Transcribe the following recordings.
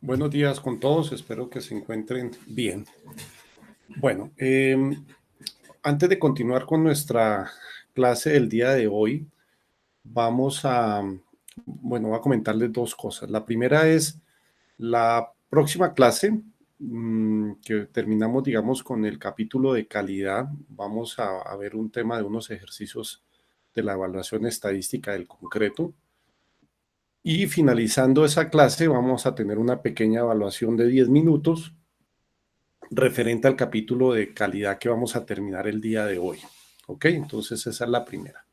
Buenos días con todos, espero que se encuentren bien. Bueno, antes de continuar con nuestra clase del día de hoy, voy a comentarles dos cosas. La primera es la próxima clase, que terminamos, digamos, con el capítulo de calidad. Vamos a ver un tema de unos ejercicios de la evaluación estadística del concreto. Y finalizando esa clase, vamos a tener una pequeña evaluación de 10 minutos referente al capítulo de calidad que vamos a terminar el día de hoy. ¿Ok? Entonces esa es la primera.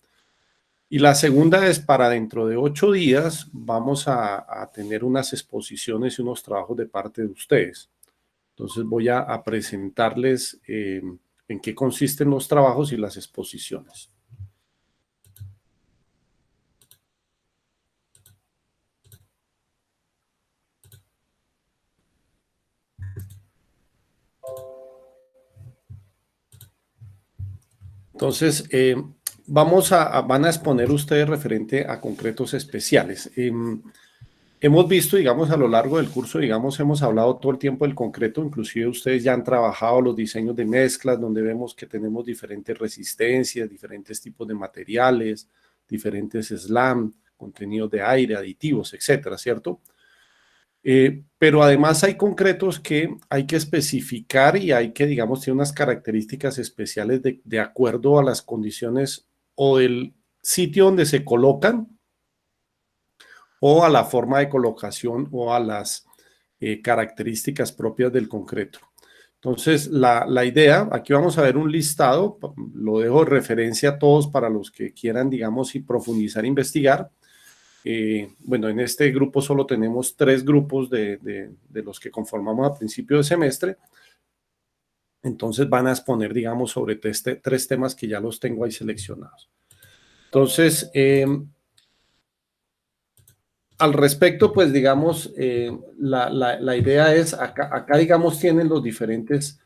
Y la segunda es para dentro de 8 días vamos a tener unas exposiciones y unos trabajos de parte de ustedes. Entonces voy a presentarles en qué consisten los trabajos y las exposiciones. Entonces, van a exponer ustedes referente a concretos especiales. Hemos visto, digamos, a lo largo del curso, digamos, hemos hablado todo el tiempo del concreto, inclusive ustedes ya han trabajado los diseños de mezclas, donde vemos que tenemos diferentes resistencias, diferentes tipos de materiales, diferentes slam, contenidos de aire, aditivos, etcétera, ¿cierto? Pero además hay concretos que hay que especificar y hay que, digamos, tiene unas características especiales de acuerdo a las condiciones o del sitio donde se colocan o a la forma de colocación o a las características propias del concreto. Entonces, la idea, aquí vamos a ver un listado, lo dejo de referencia a todos para los que quieran, digamos, y profundizar, investigar. Bueno, en este grupo solo tenemos 3 grupos de los que conformamos a principio de semestre. Entonces van a exponer, digamos, sobre 3 temas que ya los tengo ahí seleccionados. Entonces, al respecto, pues, digamos, la idea es, acá, digamos, tienen los diferentes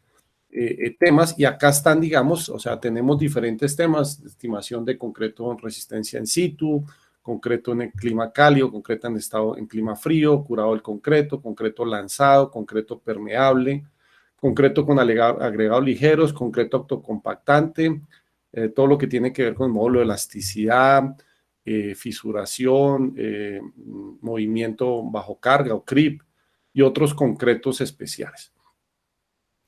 temas y acá están, digamos, o sea, tenemos diferentes temas, estimación de concreto en resistencia in situ, concreto en el clima cálido, concreto en estado en clima frío, curado del concreto, concreto lanzado, concreto permeable, concreto con agregados ligeros, concreto autocompactante, todo lo que tiene que ver con el módulo de elasticidad, fisuración, movimiento bajo carga o creep y otros concretos especiales.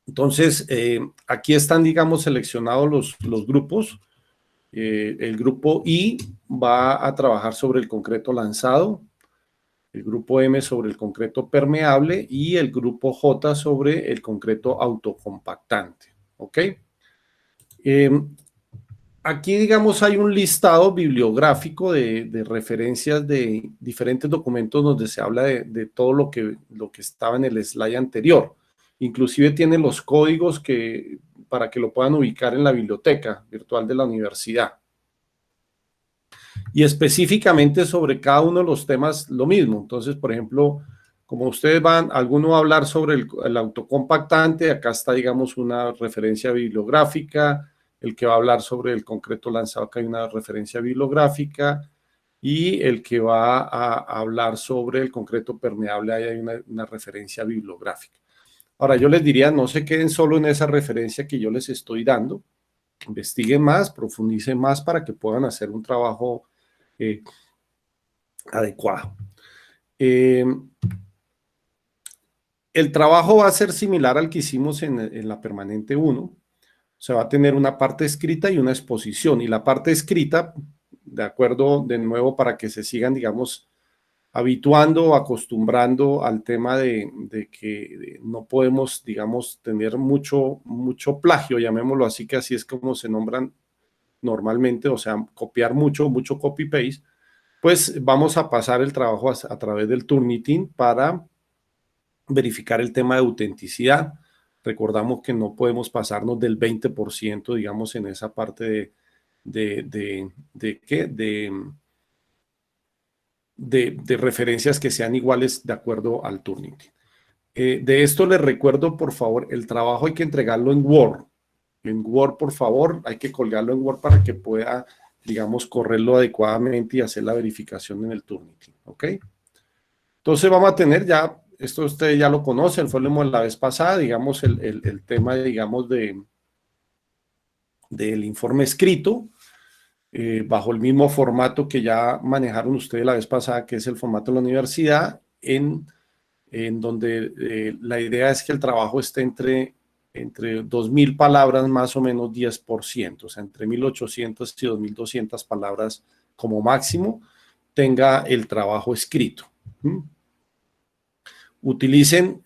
Entonces, aquí están, digamos, seleccionados los grupos. El grupo I va a trabajar sobre el concreto lanzado, el grupo M sobre el concreto permeable y el grupo J sobre el concreto autocompactante. ¿Ok? Aquí, digamos, hay un listado bibliográfico de referencias de diferentes documentos donde se habla de todo lo que estaba en el slide anterior. Inclusive tiene los códigos para que lo puedan ubicar en la biblioteca virtual de la universidad. Y específicamente sobre cada uno de los temas lo mismo. Entonces, por ejemplo, como ustedes alguno va a hablar sobre el autocompactante, acá está, digamos, una referencia bibliográfica. El que va a hablar sobre el concreto lanzado, acá hay una referencia bibliográfica. Y el que va a hablar sobre el concreto permeable, ahí hay una referencia bibliográfica. Ahora, yo les diría, no se queden solo en esa referencia que yo les estoy dando. Investiguen más, profundicen más para que puedan hacer un trabajo adecuado. El trabajo va a ser similar al que hicimos en la permanente 1. O sea, va a tener una parte escrita y una exposición. Y la parte escrita, de acuerdo, de nuevo, para que se sigan, digamos, habituando o acostumbrando al tema de que no podemos, digamos, tener mucho plagio, llamémoslo así, que así es como se nombran normalmente, o sea, copiar mucho copy-paste, pues vamos a pasar el trabajo a través del Turnitin para verificar el tema de autenticidad. Recordamos que no podemos pasarnos del 20%, digamos, en esa parte de referencias que sean iguales de acuerdo al Turnitin. De esto les recuerdo, por favor, el trabajo hay que entregarlo en Word. En Word, por favor, hay que colgarlo en Word para que pueda, digamos, correrlo adecuadamente y hacer la verificación en el Turnitin. ¿Ok? Entonces vamos a tener ya esto ustedes ya lo conocen, fue lo la vez pasada, digamos, el tema, digamos, del informe escrito, bajo el mismo formato que ya manejaron ustedes la vez pasada, que es el formato de la universidad, en donde la idea es que el trabajo esté entre 2.000 palabras, más o menos 10%, o sea, entre 1.800 y 2.200 palabras como máximo, tenga el trabajo escrito. Utilicen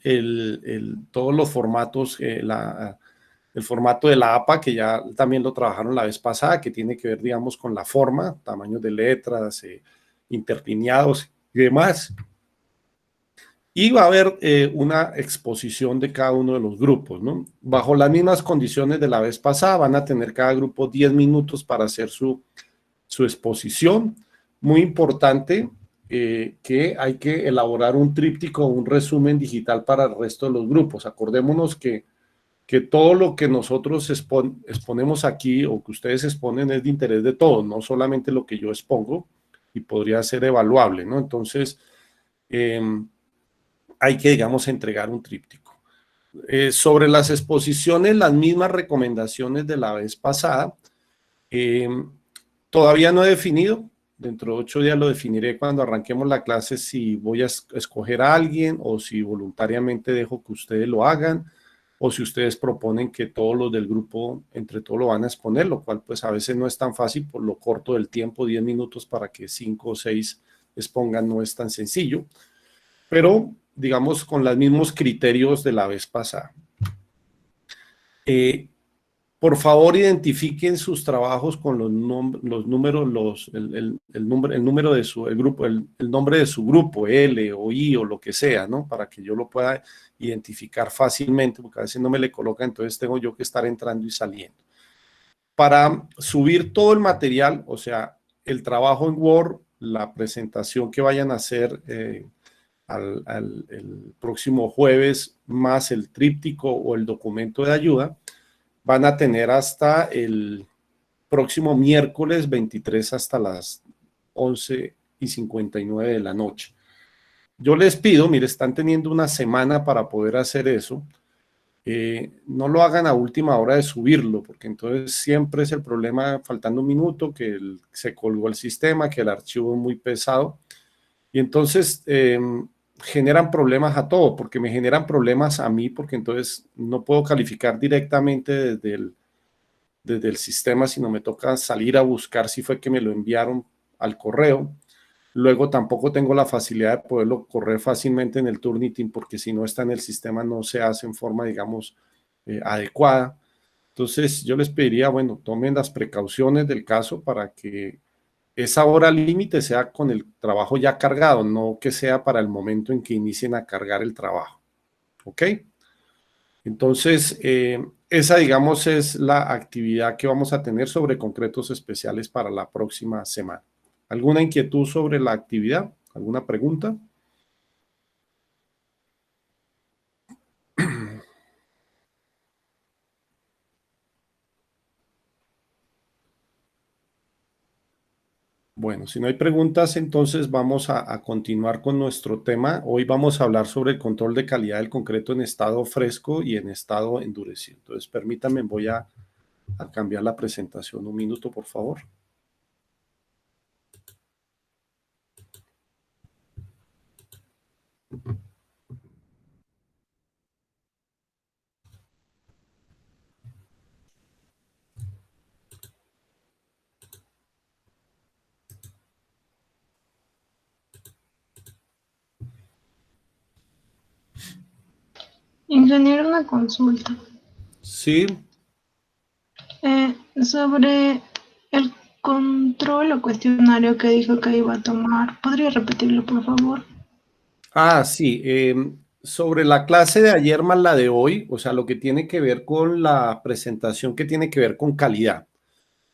todos los formatos, el formato de la APA, que ya también lo trabajaron la vez pasada, que tiene que ver, digamos, con la forma, tamaños de letras, interlineados y demás. Y va a haber una exposición de cada uno de los grupos, ¿no? Bajo las mismas condiciones de la vez pasada, van a tener cada grupo 10 minutos para hacer su exposición. Muy importante que hay que elaborar un tríptico, un resumen digital para el resto de los grupos. Acordémonos que todo lo que nosotros exponemos aquí o que ustedes exponen es de interés de todos, no solamente lo que yo expongo y podría ser evaluable, ¿no? Entonces, hay que, digamos, entregar un tríptico. Sobre las exposiciones, las mismas recomendaciones de la vez pasada. Todavía no he definido, dentro de 8 días lo definiré cuando arranquemos la clase, si voy a escoger a alguien o si voluntariamente dejo que ustedes lo hagan, o si ustedes proponen que todos los del grupo, entre todos lo van a exponer, lo cual pues a veces no es tan fácil por lo corto del tiempo, 10 minutos para que 5 o 6 expongan, no es tan sencillo, pero digamos con los mismos criterios de la vez pasada. Por favor, identifiquen sus trabajos con los números, el número de su grupo, el nombre de su grupo, L o I o lo que sea, ¿no? Para que yo lo pueda identificar fácilmente, porque a veces no me le coloca, entonces tengo yo que estar entrando y saliendo. Para subir todo el material, o sea, el trabajo en Word, la presentación que vayan a hacer el próximo jueves, más el tríptico o el documento de ayuda, van a tener hasta el próximo miércoles 23 hasta las 11:59 de la noche. Yo les pido, mire, están teniendo una semana para poder hacer eso. No lo hagan a última hora de subirlo, porque entonces siempre es el problema, faltando un minuto, que se colgó el sistema, que el archivo es muy pesado. Y entonces generan problemas a todos, porque me generan problemas a mí, porque entonces no puedo calificar directamente desde el sistema, sino me toca salir a buscar si fue que me lo enviaron al correo. Luego tampoco tengo la facilidad de poderlo correr fácilmente en el Turnitin, porque si no está en el sistema no se hace en forma, digamos, adecuada. Entonces yo les pediría, bueno, tomen las precauciones del caso para que esa hora límite sea con el trabajo ya cargado, no que sea para el momento en que inicien a cargar el trabajo. ¿Ok? Entonces, esa, digamos, es la actividad que vamos a tener sobre concretos especiales para la próxima semana. ¿Alguna inquietud sobre la actividad? ¿Alguna pregunta? Bueno, si no hay preguntas, entonces vamos a continuar con nuestro tema. Hoy vamos a hablar sobre el control de calidad del concreto en estado fresco y en estado endurecido. Entonces, permítanme, voy a cambiar la presentación un minuto, por favor. Ingeniero, una consulta. Sí. Sobre el control o cuestionario que dijo que iba a tomar. ¿Podría repetirlo, por favor? Sí. Sobre la clase de ayer más la de hoy, o sea, lo que tiene que ver con la presentación que tiene que ver con calidad.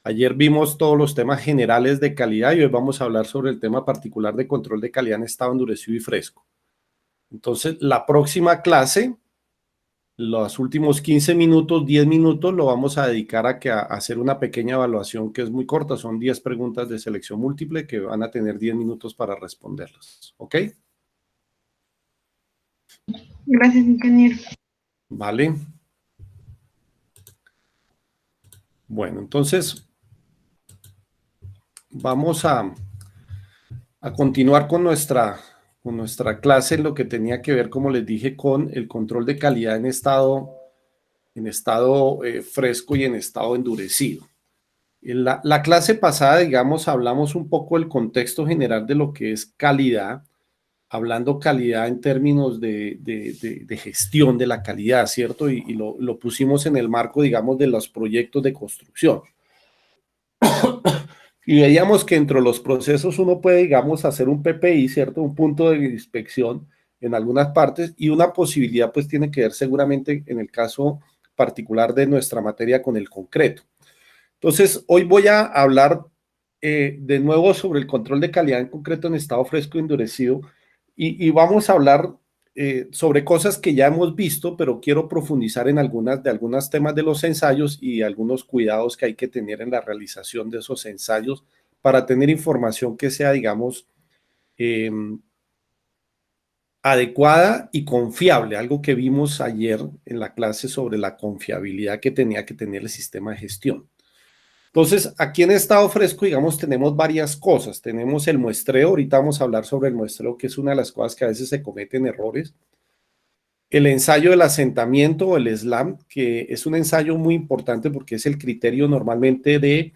Ayer vimos todos los temas generales de calidad y hoy vamos a hablar sobre el tema particular de control de calidad en estado endurecido y fresco. Entonces, la próxima clase, los últimos 15 minutos, 10 minutos, lo vamos a dedicar a hacer una pequeña evaluación que es muy corta. Son 10 preguntas de selección múltiple que van a tener 10 minutos para responderlas. ¿Ok? Gracias, ingeniero. ¿Vale? Bueno, entonces vamos a continuar con nuestra clase en lo que tenía que ver, como les dije, con el control de calidad en estado fresco y en estado endurecido. En la clase pasada, digamos, hablamos un poco del contexto general de lo que es calidad, hablando calidad en términos de gestión de la calidad, ¿cierto? Y lo pusimos en el marco, digamos, de los proyectos de construcción. Y veíamos que entre los procesos uno puede, digamos, hacer un PPI, ¿cierto? Un punto de inspección en algunas partes, y una posibilidad pues tiene que ver seguramente en el caso particular de nuestra materia con el concreto. Entonces, hoy voy a hablar de nuevo sobre el control de calidad en concreto en estado fresco y endurecido, y vamos a hablar sobre cosas que ya hemos visto, pero quiero profundizar en algunos temas de los ensayos y algunos cuidados que hay que tener en la realización de esos ensayos para tener información que sea, digamos, eh, adecuada y confiable, algo que vimos ayer en la clase sobre la confiabilidad que tenía que tener el sistema de gestión. Entonces, aquí en estado fresco, digamos, tenemos varias cosas. Tenemos el muestreo, ahorita vamos a hablar sobre el muestreo, que es una de las cosas que a veces se cometen errores. El ensayo del asentamiento o el SLAM, que es un ensayo muy importante porque es el criterio normalmente de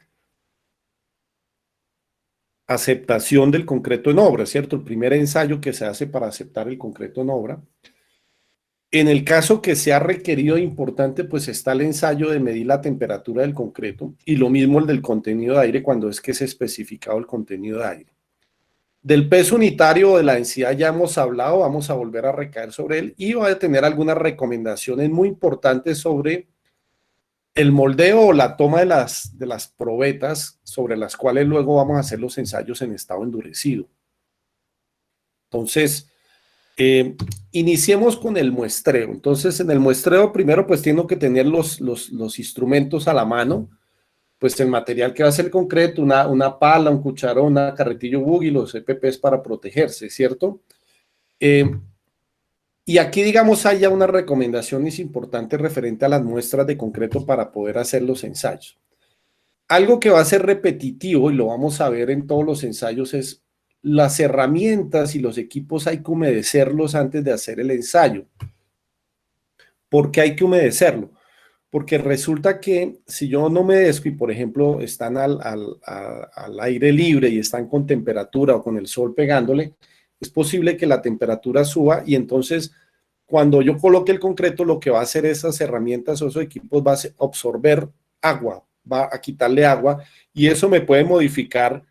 aceptación del concreto en obra, ¿cierto? El primer ensayo que se hace para aceptar el concreto en obra. En el caso que sea requerido e importante, pues está el ensayo de medir la temperatura del concreto y lo mismo el del contenido de aire cuando es que es especificado el contenido de aire. Del peso unitario o de la densidad ya hemos hablado, vamos a volver a recaer sobre él y voy a tener algunas recomendaciones muy importantes sobre el moldeo o la toma de las probetas sobre las cuales luego vamos a hacer los ensayos en estado endurecido. Entonces, iniciemos con el muestreo. Entonces, en el muestreo primero pues tengo que tener los instrumentos a la mano, pues el material que va a ser concreto, una pala, un cucharón, una carretillo buggy, los EPPs para protegerse, ¿cierto? Y aquí, digamos, hay ya unas recomendaciones importantes referente a las muestras de concreto para poder hacer los ensayos. Algo que va a ser repetitivo, y lo vamos a ver en todos los ensayos, es las herramientas y los equipos hay que humedecerlos antes de hacer el ensayo. ¿Por qué hay que humedecerlo? Porque resulta que si yo no humedezco y, por ejemplo, están al aire libre y están con temperatura o con el sol pegándole, es posible que la temperatura suba y entonces cuando yo coloque el concreto lo que va a hacer esas herramientas o esos equipos va a absorber agua, va a quitarle agua y eso me puede modificar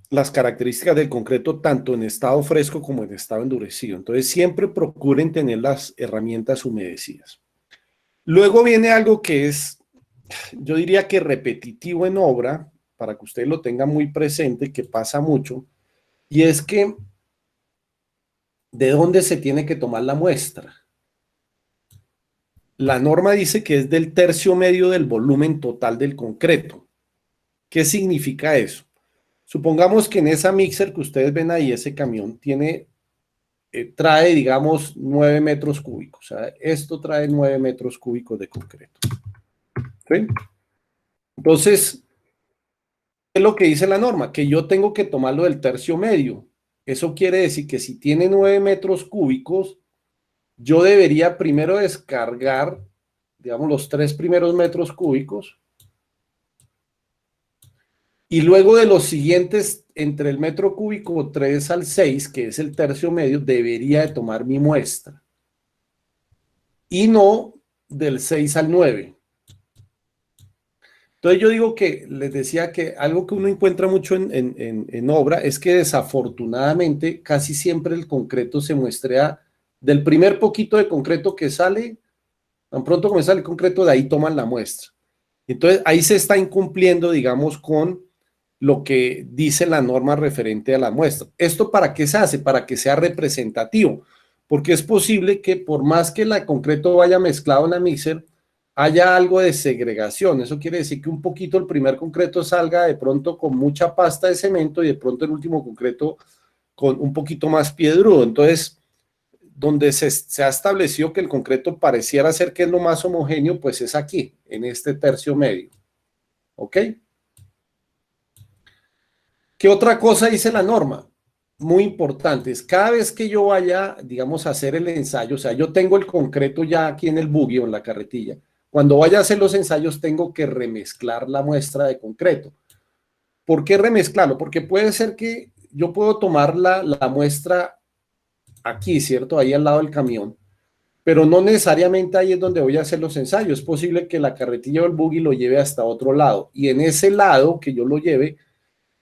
las características del concreto tanto en estado fresco como en estado endurecido. Entonces siempre procuren tener las herramientas humedecidas. Luego viene algo que es, yo diría que repetitivo en obra, para que usted lo tenga muy presente, que pasa mucho, y es que ¿de dónde se tiene que tomar la muestra? La norma dice que es del tercio medio del volumen total del concreto. ¿Qué significa eso? Supongamos que en esa mixer que ustedes ven ahí, ese camión, trae, digamos, 9 metros cúbicos. O sea, esto trae 9 metros cúbicos de concreto. ¿Sí? Entonces, ¿qué es lo que dice la norma? Que yo tengo que tomarlo del tercio medio. Eso quiere decir que si tiene 9 metros cúbicos, yo debería primero descargar, digamos, los 3 primeros metros cúbicos y luego de los siguientes, entre el metro cúbico 3 al 6, que es el tercio medio, debería de tomar mi muestra. Y no del 6 al 9. Entonces yo digo que, les decía que algo que uno encuentra mucho en obra es que desafortunadamente casi siempre el concreto se muestrea del primer poquito de concreto que sale, tan pronto como sale el concreto, de ahí toman la muestra. Entonces ahí se está incumpliendo, digamos, con lo que dice la norma referente a la muestra. ¿Esto para qué se hace? Para que sea representativo, porque es posible que por más que el concreto vaya mezclado en la mixer, haya algo de segregación. Eso quiere decir que un poquito el primer concreto salga de pronto con mucha pasta de cemento y de pronto el último concreto con un poquito más piedrudo. Entonces, donde se ha establecido que el concreto pareciera ser que es lo más homogéneo, pues es aquí, en este tercio medio. ¿Ok? ¿Qué otra cosa dice la norma? Muy importante, es cada vez que yo vaya, digamos, a hacer el ensayo, o sea, yo tengo el concreto ya aquí en el buggy o en la carretilla, cuando vaya a hacer los ensayos tengo que remezclar la muestra de concreto. ¿Por qué remezclarlo? Porque puede ser que yo puedo tomar la muestra aquí, ¿cierto? Ahí al lado del camión, pero no necesariamente ahí es donde voy a hacer los ensayos. Es posible que la carretilla o el buggy lo lleve hasta otro lado, y en ese lado que yo lo lleve,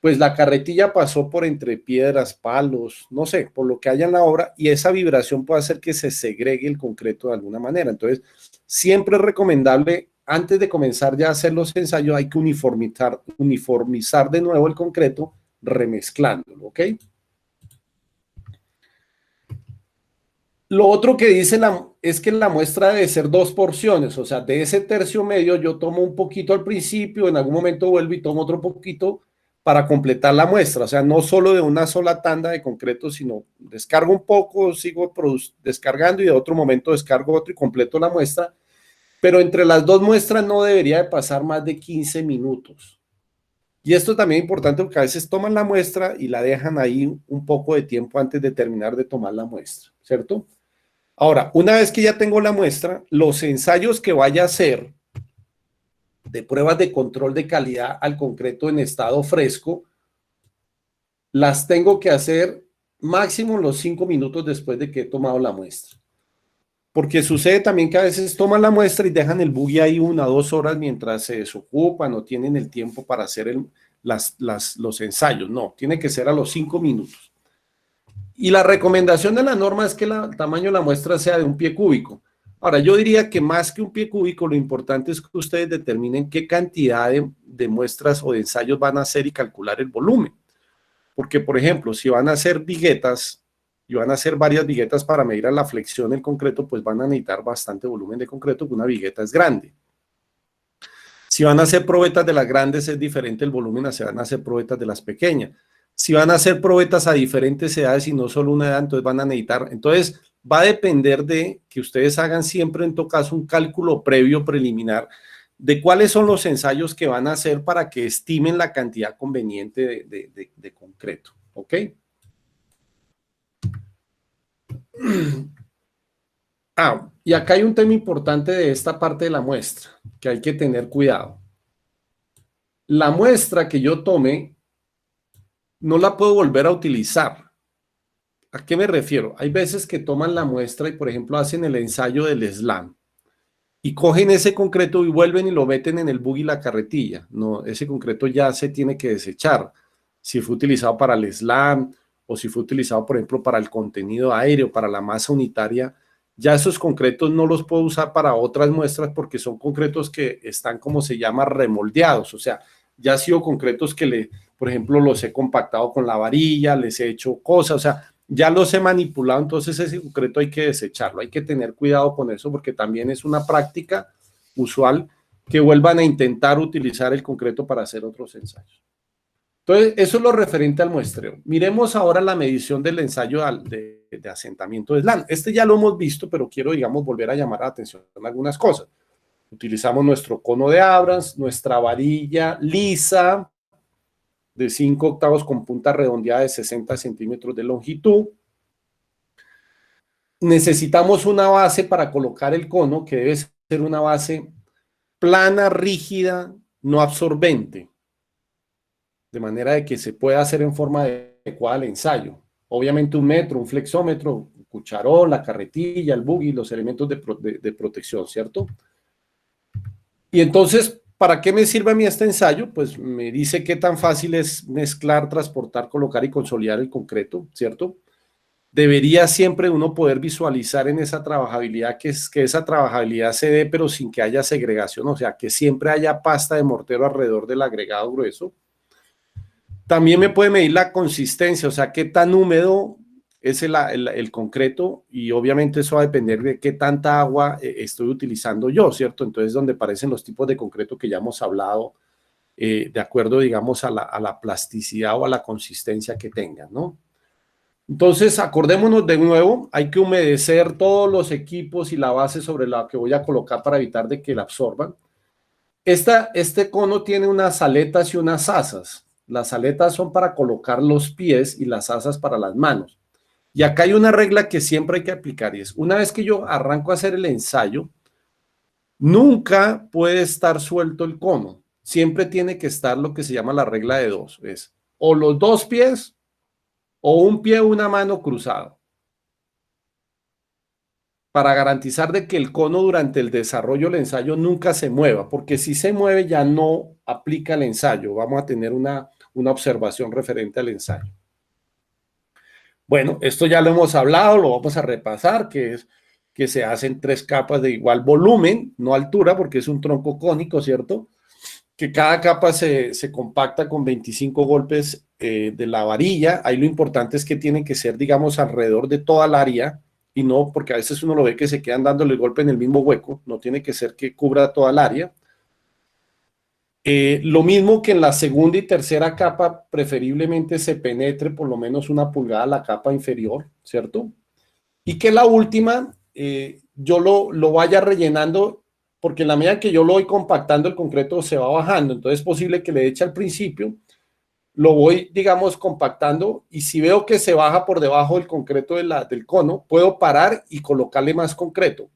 pues la carretilla pasó por entre piedras, palos, no sé, por lo que haya en la obra, y esa vibración puede hacer que se segregue el concreto de alguna manera. Entonces, siempre es recomendable, antes de comenzar ya a hacer los ensayos, hay que uniformizar de nuevo el concreto, remezclándolo, ¿ok? Lo otro que dice es que la muestra debe ser 2 porciones, o sea, de ese tercio medio yo tomo un poquito al principio, en algún momento vuelvo y tomo otro poquito para completar la muestra, o sea, no solo de una sola tanda de concreto, sino descargo un poco, sigo descargando y de otro momento descargo otro y completo la muestra, pero entre las dos muestras no debería de pasar más de 15 minutos. Y esto también es importante porque a veces toman la muestra y la dejan ahí un poco de tiempo antes de terminar de tomar la muestra, ¿cierto? Ahora, una vez que ya tengo la muestra, los ensayos que vaya a hacer de pruebas de control de calidad al concreto en estado fresco, las tengo que hacer máximo los 5 minutos después de que he tomado la muestra. Porque sucede también que a veces toman la muestra y dejan el buggy ahí 1 o 2 horas mientras se desocupan o tienen el tiempo para hacer los ensayos. No, tiene que ser a los 5 minutos. Y la recomendación de la norma es que el tamaño de la muestra sea de 1 pie cúbico. Ahora, yo diría que más que 1 pie cúbico, lo importante es que ustedes determinen qué cantidad de muestras o de ensayos van a hacer y calcular el volumen. Porque, por ejemplo, si van a hacer viguetas y van a hacer varias viguetas para medir la flexión del concreto, pues van a necesitar bastante volumen de concreto, que una vigueta es grande. Si van a hacer probetas de las grandes es diferente el volumen a si van a hacer probetas de las pequeñas. Si van a hacer probetas a diferentes edades y no solo una edad, entonces van a necesitar, entonces va a depender de que ustedes hagan siempre en todo caso un cálculo previo preliminar de cuáles son los ensayos que van a hacer para que estimen la cantidad conveniente de concreto, ¿ok? Y acá hay un tema importante de esta parte de la muestra, que hay que tener cuidado. La muestra que yo tome no la puedo volver a utilizar. ¿A qué me refiero? Hay veces que toman la muestra y, por ejemplo, hacen el ensayo del slam y cogen ese concreto y vuelven y lo meten en el buggy la carretilla. No, ese concreto ya se tiene que desechar. Si fue utilizado para el slam o si fue utilizado, por ejemplo, para el contenido aéreo, para la masa unitaria, ya esos concretos no los puedo usar para otras muestras porque son concretos que están, como se llama, remoldeados. O sea, ya han sido concretos que, por ejemplo, los he compactado con la varilla, les he hecho cosas, o sea, ya los he manipulado, entonces ese concreto hay que desecharlo, hay que tener cuidado con eso porque también es una práctica usual que vuelvan a intentar utilizar el concreto para hacer otros ensayos. Entonces, eso es lo referente al muestreo. Miremos ahora la medición del ensayo de asentamiento de SLAM. Este ya lo hemos visto, pero quiero, digamos, volver a llamar la atención en algunas cosas. Utilizamos nuestro cono de Abrams, nuestra varilla lisa, de 5 octavos con punta redondeada de 60 centímetros de longitud. Necesitamos una base para colocar el cono, que debe ser una base plana, rígida, no absorbente, de manera de que se pueda hacer en forma adecuada el ensayo. Obviamente 1 metro, un flexómetro, un cucharón, la carretilla, el buggy, los elementos de protección, ¿cierto? Y entonces, ¿para qué me sirve a mí este ensayo? Pues me dice qué tan fácil es mezclar, transportar, colocar y consolidar el concreto, ¿cierto? Debería siempre uno poder visualizar en esa trabajabilidad que esa trabajabilidad se dé, pero sin que haya segregación, o sea, que siempre haya pasta de mortero alrededor del agregado grueso. También me puede medir la consistencia, o sea, qué tan húmedo es el concreto, y obviamente eso va a depender de qué tanta agua estoy utilizando yo, ¿cierto? Entonces, donde aparecen los tipos de concreto que ya hemos hablado, de acuerdo, digamos, a la plasticidad o a la consistencia que tengan, ¿no? Entonces, acordémonos de nuevo, hay que humedecer todos los equipos y la base sobre la que voy a colocar para evitar de que la absorban. Este cono tiene unas aletas y unas asas. Las aletas son para colocar los pies y las asas para las manos. Y acá hay una regla que siempre hay que aplicar y es, una vez que yo arranco a hacer el ensayo, nunca puede estar suelto el cono. Siempre tiene que estar lo que se llama la regla de dos. Es o los dos pies o un pie o una mano cruzado, para garantizar de que el cono durante el desarrollo del ensayo nunca se mueva, porque si se mueve ya no aplica el ensayo. Vamos a tener una observación referente al ensayo. Bueno, esto ya lo hemos hablado, lo vamos a repasar, que es que se hacen 3 capas de igual volumen, no altura, porque es un tronco cónico, ¿cierto? Que cada capa se compacta con 25 golpes de la varilla. Ahí lo importante es que tienen que ser, digamos, alrededor de toda el área, y no, porque a veces uno lo ve que se quedan dándole el golpe en el mismo hueco, no tiene que ser que cubra toda el área. Lo mismo que en la segunda y tercera capa, preferiblemente se penetre por lo menos 1 pulgada la capa inferior, ¿cierto? Y que la última, yo lo vaya rellenando, porque en la medida que yo lo voy compactando, el concreto se va bajando. Entonces es posible que le eche al principio, lo voy, digamos, compactando, y si veo que se baja por debajo del concreto del cono, puedo parar y colocarle más concreto.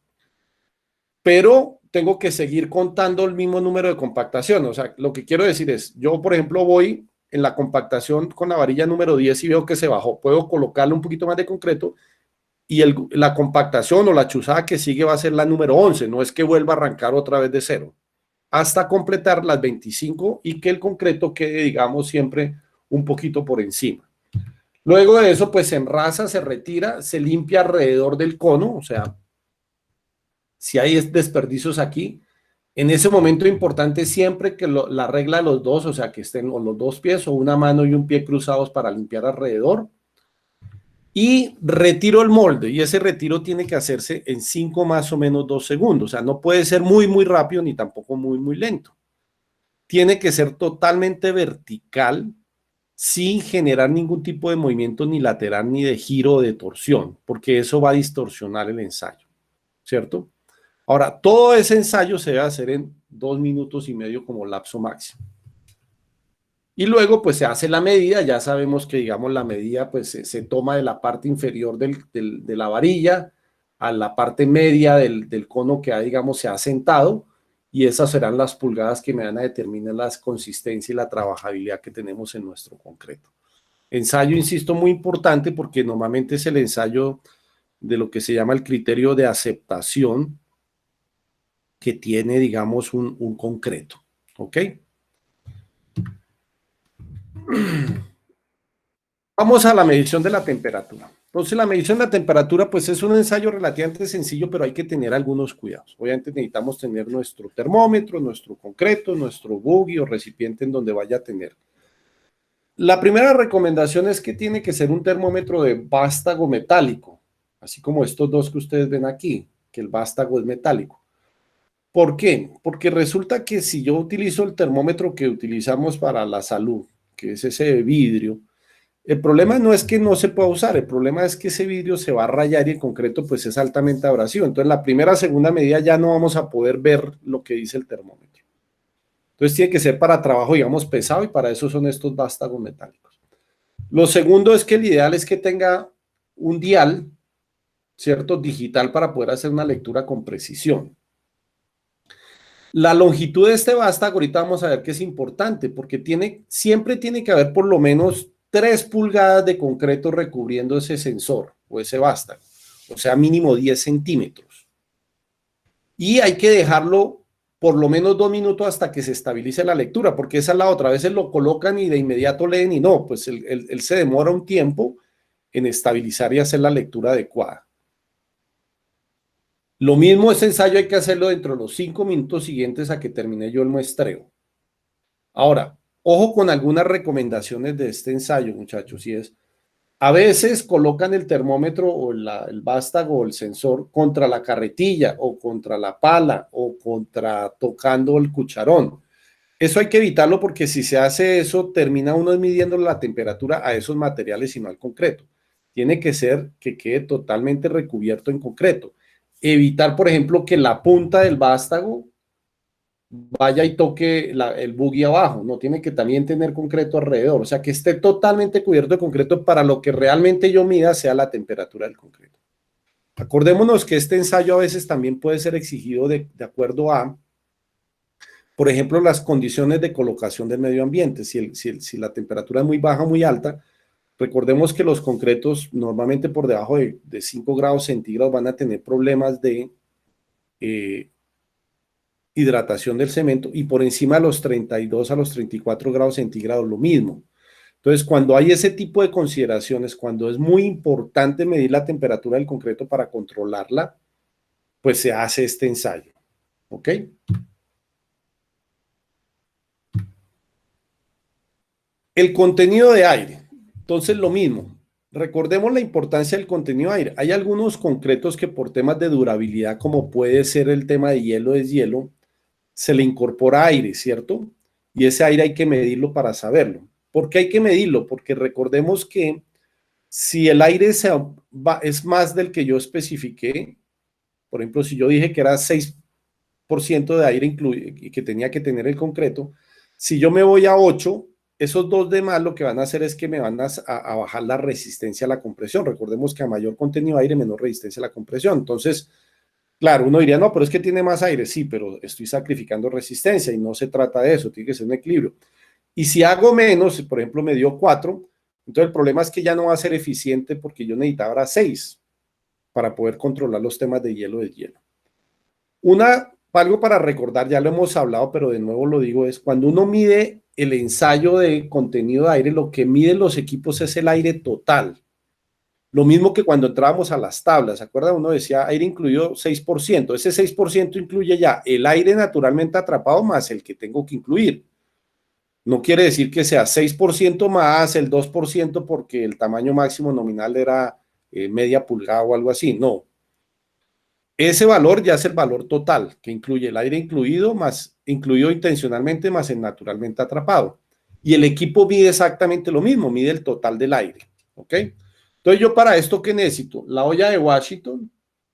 Pero tengo que seguir contando el mismo número de compactación. O sea, lo que quiero decir es, yo, por ejemplo, voy en la compactación con la varilla número 10 y veo que se bajó. Puedo colocarle un poquito más de concreto y la compactación o la chuzada que sigue va a ser la número 11. No es que vuelva a arrancar otra vez de cero, hasta completar las 25 y que el concreto quede, digamos, siempre un poquito por encima. Luego de eso, pues se enrasa, se retira, se limpia alrededor del cono. O sea, si hay desperdicios aquí, en ese momento importante siempre que la regla de los dos, o sea, que estén los dos pies o una mano y un pie cruzados para limpiar alrededor. Y retiro el molde, y ese retiro tiene que hacerse en 5 más o menos 2 segundos. O sea, no puede ser muy, muy rápido ni tampoco muy, muy lento. Tiene que ser totalmente vertical, sin generar ningún tipo de movimiento ni lateral, ni de giro o de torsión, porque eso va a distorsionar el ensayo, ¿cierto? Ahora, todo ese ensayo se debe hacer en 2 minutos y medio como lapso máximo. Y luego pues se hace la medida. Ya sabemos que, digamos, la medida pues se toma de la parte inferior de la varilla a la parte media del cono que digamos, se ha sentado, y esas serán las pulgadas que me van a determinar la consistencia y la trabajabilidad que tenemos en nuestro concreto. Ensayo, insisto, muy importante, porque normalmente es el ensayo de lo que se llama el criterio de aceptación que tiene, digamos, un concreto, ¿ok? Vamos a la medición de la temperatura. Entonces, la medición de la temperatura, pues es un ensayo relativamente sencillo, pero hay que tener algunos cuidados. Obviamente necesitamos tener nuestro termómetro, nuestro concreto, nuestro buggy o recipiente en donde vaya a tener. La primera recomendación es que tiene que ser un termómetro de vástago metálico, así como estos dos que ustedes ven aquí, que el vástago es metálico. ¿Por qué? Porque resulta que si yo utilizo el termómetro que utilizamos para la salud, que es ese de vidrio, el problema no es que no se pueda usar, el problema es que ese vidrio se va a rayar, y en concreto pues es altamente abrasivo. Entonces, la primera, segunda medida ya no vamos a poder ver lo que dice el termómetro. Entonces, tiene que ser para trabajo, digamos, pesado, y para eso son estos vástagos metálicos. Lo segundo es que el ideal es que tenga un dial, ¿cierto? Digital, para poder hacer una lectura con precisión. La longitud de este vástago, ahorita vamos a ver que es importante, porque siempre tiene que haber por lo menos 3 pulgadas de concreto recubriendo ese sensor o ese vástago, o sea, mínimo 10 centímetros. Y hay que dejarlo por lo menos 2 minutos hasta que se estabilice la lectura, porque esa es la otra. A veces lo colocan y de inmediato leen, y no, pues él se demora un tiempo en estabilizar y hacer la lectura adecuada. Lo mismo, ese ensayo hay que hacerlo dentro de los 5 minutos siguientes a que termine yo el muestreo. Ahora, ojo con algunas recomendaciones de este ensayo, muchachos, y es, a veces colocan el termómetro o el vástago o el sensor contra la carretilla o contra la pala o tocando el cucharón. Eso hay que evitarlo, porque si se hace eso, termina uno midiendo la temperatura a esos materiales y no al concreto. Tiene que ser que quede totalmente recubierto en concreto. Evitar, por ejemplo, que la punta del vástago vaya y toque el buggy abajo, no tiene que también tener concreto alrededor, o sea, que esté totalmente cubierto de concreto para lo que realmente yo mida sea la temperatura del concreto. Acordémonos que este ensayo a veces también puede ser exigido de acuerdo a, por ejemplo, las condiciones de colocación del medio ambiente. Si la temperatura es muy baja o muy alta, recordemos que los concretos normalmente por debajo de 5 grados centígrados van a tener problemas de hidratación del cemento, y por encima de los 32 a los 34 grados centígrados lo mismo. Entonces, cuando hay ese tipo de consideraciones, cuando es muy importante medir la temperatura del concreto para controlarla, pues se hace este ensayo. ¿Ok? El contenido de aire. Entonces, lo mismo. Recordemos la importancia del contenido de aire. Hay algunos concretos que por temas de durabilidad, como puede ser el tema de hielo, deshielo, se le incorpora aire, ¿cierto? Y ese aire hay que medirlo para saberlo. ¿Por qué hay que medirlo? Porque recordemos que si el aire es más del que yo especifiqué, por ejemplo, si yo dije que era 6% de aire y que tenía que tener el concreto, si yo me voy a 8, esos dos demás lo que van a hacer es que me van a bajar la resistencia a la compresión. Recordemos que a mayor contenido de aire, menor resistencia a la compresión. Entonces, claro, uno diría, no, pero es que tiene más aire. Sí, pero estoy sacrificando resistencia y no se trata de eso, tiene que ser un equilibrio. Y si hago menos, por ejemplo, me dio 4, entonces el problema es que ya no va a ser eficiente porque yo necesitaba 6 para poder controlar los temas de hielo del hielo. Algo para recordar, ya lo hemos hablado, pero de nuevo lo digo, es cuando uno mide el ensayo de contenido de aire, lo que miden los equipos es el aire total. Lo mismo que cuando entrábamos a las tablas, ¿se acuerdan? Uno decía aire incluido 6%. Ese 6% incluye ya el aire naturalmente atrapado más el que tengo que incluir. No quiere decir que sea 6% más el 2% porque el tamaño máximo nominal era media pulgada o algo así. No. Ese valor ya es el valor total, que incluye el aire incluido intencionalmente más el naturalmente atrapado. Y el equipo mide exactamente lo mismo, mide el total del aire. ¿Ok? Entonces yo para esto, ¿qué necesito? La olla de Washington,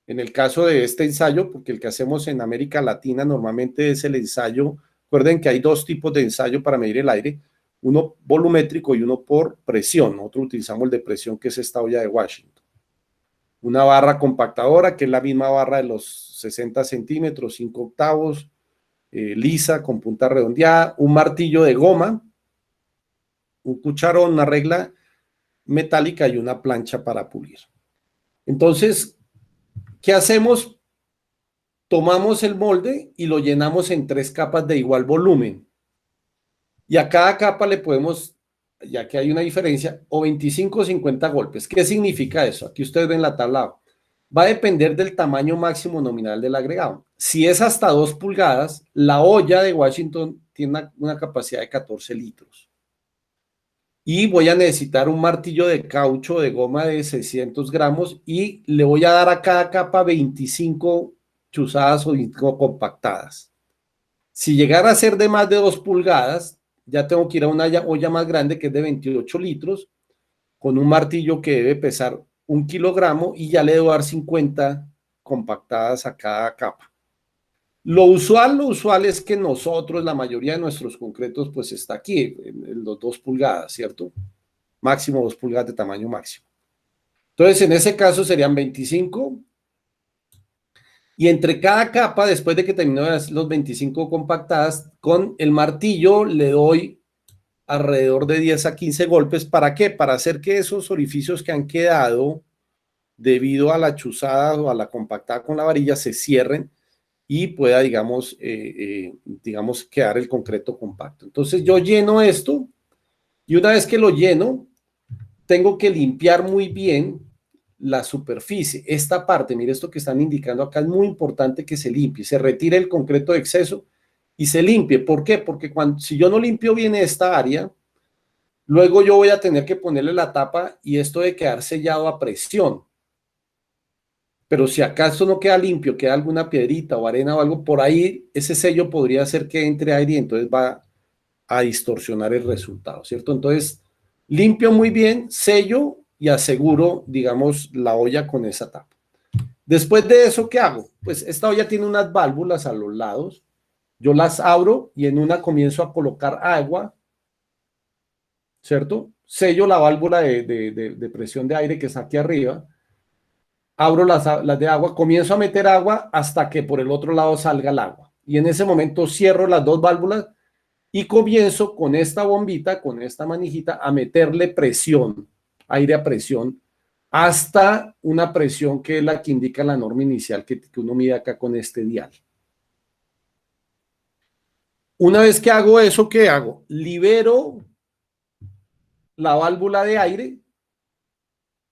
en el caso de este ensayo, porque el que hacemos en América Latina normalmente es el ensayo. Recuerden que hay dos tipos de ensayo para medir el aire, uno volumétrico y uno por presión. Nosotros utilizamos el de presión, que es esta olla de Washington. Una barra compactadora, que es la misma barra de los 60 centímetros, 5 octavos, lisa, con punta redondeada, un martillo de goma, un cucharón, una regla metálica y una plancha para pulir. Entonces, ¿qué hacemos? Tomamos el molde y lo llenamos en 3 capas de igual volumen. Y a cada capa le podemos, ya que hay una diferencia, o 25 o 50 golpes. ¿Qué significa eso? Aquí ustedes ven la tabla. Va a depender del tamaño máximo nominal del agregado. Si es hasta 2 pulgadas, la olla de Washington tiene una capacidad de 14 litros. Y voy a necesitar un martillo de caucho de goma de 600 gramos y le voy a dar a cada capa 25 chuzadas o 25 compactadas. Si llegara a ser de más de 2 pulgadas, ya tengo que ir a una olla más grande que es de 28 litros, con un martillo que debe pesar 1 kilogramo y ya le debo dar 50 compactadas a cada capa. Lo usual es que nosotros, la mayoría de nuestros concretos, pues está aquí, en los 2 pulgadas, ¿cierto? Máximo 2 pulgadas de tamaño máximo. Entonces, en ese caso serían 25. Y entre cada capa, después de que termino los 25 compactadas, con el martillo le doy alrededor de 10 a 15 golpes. ¿Para qué? Para hacer que esos orificios que han quedado debido a la chuzada o a la compactada con la varilla se cierren y pueda, digamos, quedar el concreto compacto. Entonces yo lleno esto y una vez que lo lleno, tengo que limpiar muy bien la superficie. Esta parte, mire esto que están indicando acá, es muy importante que se limpie, se retire el concreto de exceso y se limpie. ¿Por qué? Porque si yo no limpio bien esta área, luego yo voy a tener que ponerle la tapa y esto de quedar sellado a presión. Pero si acaso no queda limpio, queda alguna piedrita o arena o algo, por ahí ese sello podría hacer que entre aire y entonces va a distorsionar el resultado, ¿cierto? Entonces, limpio muy bien, sello y aseguro, digamos, la olla con esa tapa. Después de eso, ¿qué hago? Pues esta olla tiene unas válvulas a los lados. Yo las abro y en una comienzo a colocar agua, ¿cierto? Sello la válvula de presión de aire que está aquí arriba. Abro las de agua, comienzo a meter agua hasta que por el otro lado salga el agua. Y en ese momento cierro las dos válvulas y comienzo con esta bombita, con esta manijita, a meterle presión, aire a presión, hasta una presión que es la que indica la norma inicial que uno mide acá con este dial. Una vez que hago eso, ¿qué hago? Libero la válvula de aire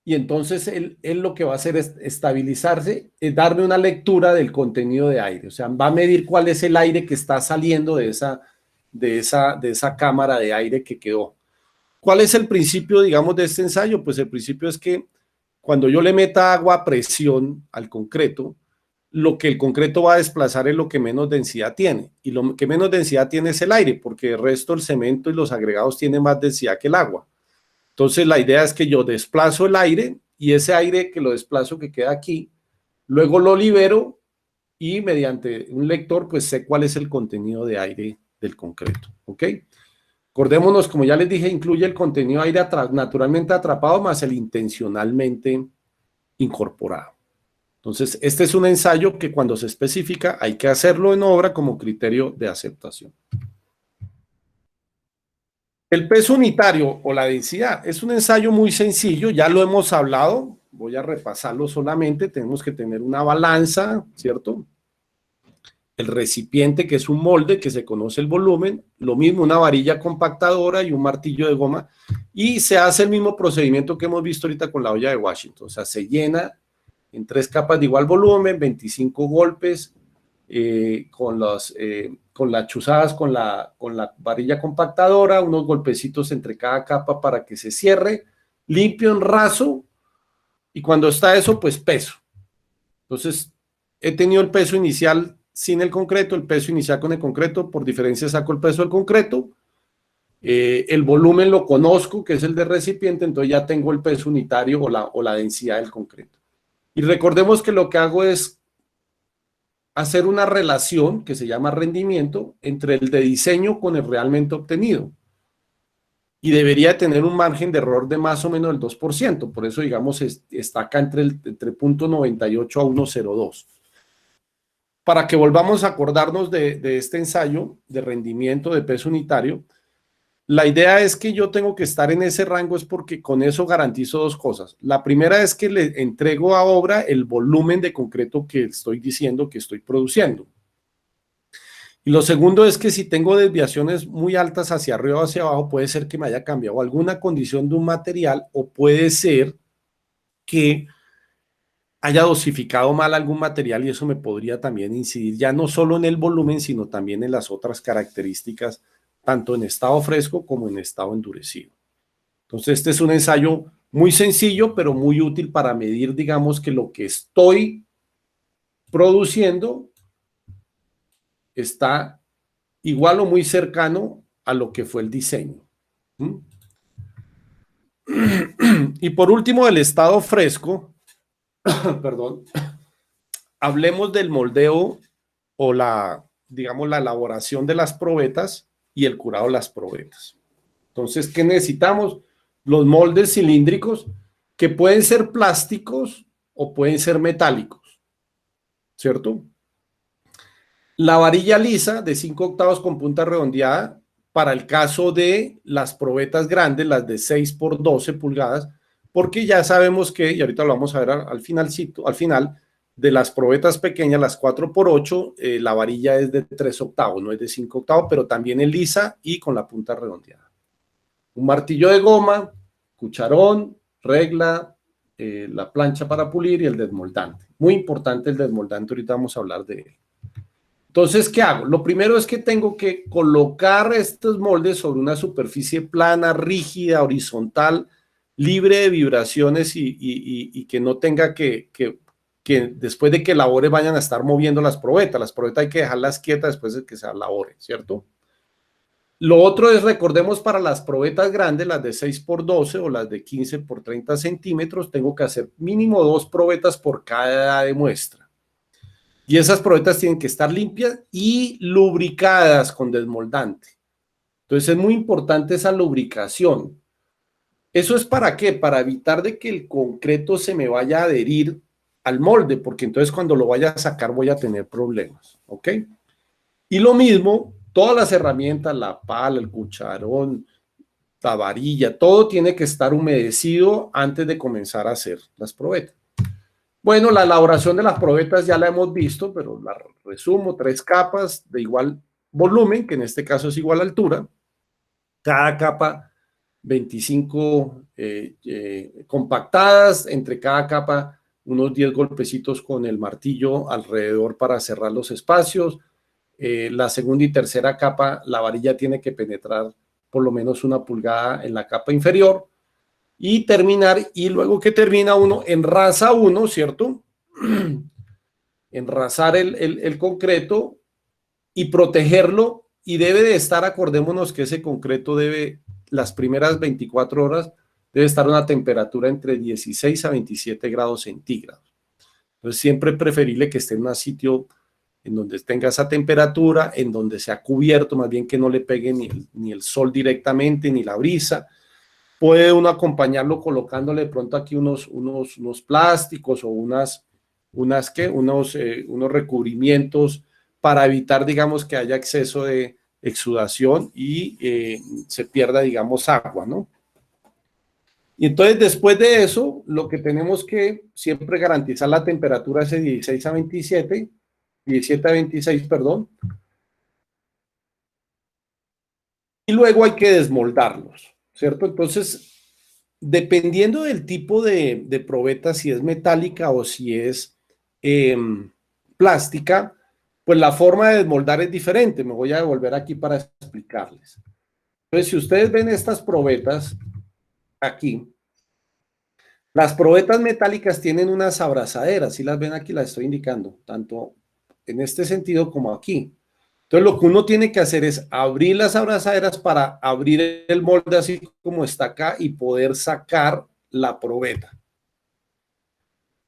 y entonces él lo que va a hacer es estabilizarse, es darme una lectura del contenido de aire. O sea, va a medir cuál es el aire que está saliendo de esa cámara de aire que quedó. ¿Cuál es el principio, digamos, de este ensayo? Pues el principio es que cuando yo le meta agua a presión al concreto, lo que el concreto va a desplazar es lo que menos densidad tiene. Y lo que menos densidad tiene es el aire, porque el resto, el cemento y los agregados tienen más densidad que el agua. Entonces la idea es que yo desplazo el aire y ese aire que lo desplazo que queda aquí, luego lo libero y mediante un lector pues sé cuál es el contenido de aire del concreto. ¿Ok? Acordémonos, como ya les dije, incluye el contenido de aire naturalmente atrapado más el intencionalmente incorporado. Entonces, este es un ensayo que cuando se especifica hay que hacerlo en obra como criterio de aceptación. El peso unitario o la densidad es un ensayo muy sencillo, ya lo hemos hablado, voy a repasarlo solamente, tenemos que tener una balanza, ¿cierto? El recipiente, que es un molde que se conoce el volumen, lo mismo una varilla compactadora y un martillo de goma, y se hace el mismo procedimiento que hemos visto ahorita con la olla de Washington, o sea, se llena en 3 capas de igual volumen, 25 golpes, con las chuzadas con la varilla compactadora, unos golpecitos entre cada capa para que se cierre, limpio en raso, y cuando está eso, pues peso. Entonces, he tenido el peso inicial sin el concreto, el peso inicial con el concreto, por diferencia saco el peso del concreto, el volumen lo conozco, que es el de recipiente, entonces ya tengo el peso unitario o la densidad del concreto. Y recordemos que lo que hago es hacer una relación que se llama rendimiento entre el de diseño con el realmente obtenido. Y debería tener un margen de error de más o menos el 2%. Por eso, digamos, está acá entre 0.98 a 1.02. Para que volvamos a acordarnos de este ensayo de rendimiento de peso unitario, la idea es que yo tengo que estar en ese rango es porque con eso garantizo 2 cosas. La primera es que le entrego a obra el volumen de concreto que estoy diciendo que estoy produciendo. Y lo segundo es que si tengo desviaciones muy altas hacia arriba o hacia abajo, puede ser que me haya cambiado alguna condición de un material o puede ser que haya dosificado mal algún material y eso me podría también incidir ya no solo en el volumen, sino también en las otras características tanto en estado fresco como en estado endurecido. Entonces, este es un ensayo muy sencillo, pero muy útil para medir, digamos, que lo que estoy produciendo está igual o muy cercano a lo que fue el diseño. Y por último, el estado fresco, perdón, hablemos del moldeo o digamos, la elaboración de las probetas y el curado de las probetas. Entonces, ¿qué necesitamos? Los moldes cilíndricos que pueden ser plásticos o pueden ser metálicos, ¿cierto? La varilla lisa de 5 octavos con punta redondeada para el caso de las probetas grandes, las de 6 por 12 pulgadas, porque ya sabemos que, y ahorita lo vamos a ver al final de las probetas pequeñas, las 4 por 8, la varilla es de 3 octavos, no es de 5 octavos, pero también es lisa y con la punta redondeada. Un martillo de goma, cucharón, regla, la plancha para pulir y el desmoldante. Muy importante el desmoldante, ahorita vamos a hablar de él. Entonces, ¿qué hago? Lo primero es que tengo que colocar estos moldes sobre una superficie plana, rígida, horizontal, libre de vibraciones y que no tenga que después de que elabore vayan a estar moviendo las probetas. Las probetas hay que dejarlas quietas después de que se elabore, ¿cierto? Lo otro es, recordemos, para las probetas grandes, las de 6x12 o las de 15x30 centímetros, tengo que hacer mínimo 2 probetas por cada de muestra. Y esas probetas tienen que estar limpias y lubricadas con desmoldante. Entonces es muy importante esa lubricación. ¿Eso es para qué? Para evitar de que el concreto se me vaya a adherir al molde, porque entonces cuando lo vaya a sacar voy a tener problemas, ¿ok? Y lo mismo, todas las herramientas, la pala, el cucharón, la varilla, todo tiene que estar humedecido antes de comenzar a hacer las probetas. Bueno, la elaboración de las probetas ya la hemos visto, pero la resumo: 3 capas de igual volumen, que en este caso es igual altura. Cada capa 25 compactadas, entre cada capa unos 10 golpecitos con el martillo alrededor para cerrar los espacios. La segunda y tercera capa, la varilla tiene que penetrar por lo menos 1 pulgada en la capa inferior y terminar, y luego que termina uno, enrasa uno, ¿cierto? Enrasar el concreto y protegerlo, y debe de estar, acordémonos que ese concreto debe, las primeras 24 horas, debe estar a una temperatura entre 16 a 27 grados centígrados. Entonces siempre es preferible que esté en un sitio en donde tenga esa temperatura, en donde sea cubierto, más bien que no le pegue ni el sol directamente, ni la brisa. Puede uno acompañarlo colocándole de pronto aquí unos plásticos o unos recubrimientos para evitar, digamos, que haya exceso de exudación y se pierda, digamos, agua, ¿no? Y entonces, después de eso, lo que tenemos que siempre garantizar la temperatura es de 16 a 27, 17 a 26, perdón, y luego hay que desmoldarlos, ¿cierto? Entonces, dependiendo del tipo de probeta, si es metálica o si es plástica, pues la forma de desmoldar es diferente. Me voy a devolver aquí para explicarles. Entonces, si ustedes ven estas probetas aquí, las probetas metálicas tienen unas abrazaderas, si las ven aquí, las estoy indicando, tanto en este sentido como aquí. Entonces, lo que uno tiene que hacer es abrir las abrazaderas para abrir el molde así como está acá y poder sacar la probeta.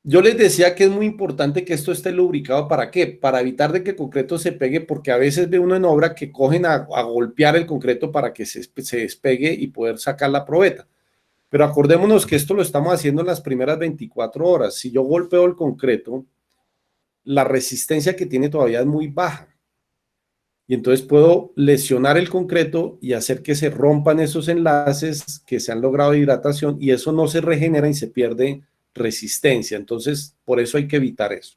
Yo les decía que es muy importante que esto esté lubricado. ¿Para qué? Para evitar de que el concreto se pegue, porque a veces ve uno en obra que cogen a golpear el concreto para que se despegue y poder sacar la probeta. Pero acordémonos que esto lo estamos haciendo en las primeras 24 horas. Si yo golpeo el concreto, la resistencia que tiene todavía es muy baja. Y entonces puedo lesionar el concreto y hacer que se rompan esos enlaces que se han logrado de hidratación, y eso no se regenera y se pierde resistencia. Entonces, por eso hay que evitar eso.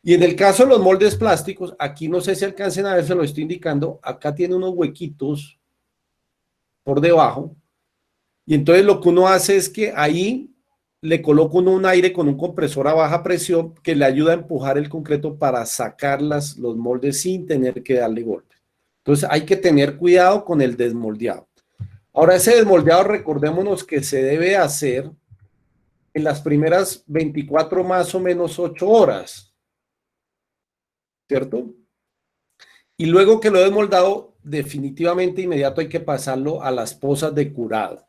Y en el caso de los moldes plásticos, aquí no sé si alcancen a ver, se lo estoy indicando, acá tiene unos huequitos por debajo, y entonces lo que uno hace es que ahí le coloca uno un aire con un compresor a baja presión que le ayuda a empujar el concreto para sacar los moldes sin tener que darle golpe. Entonces hay que tener cuidado con el desmoldeado. Ahora, ese desmoldeado, recordémonos que se debe hacer en las primeras 24 más o menos 8 horas, ¿cierto? Y luego que lo he desmoldado, definitivamente inmediato hay que pasarlo a las pozas de curado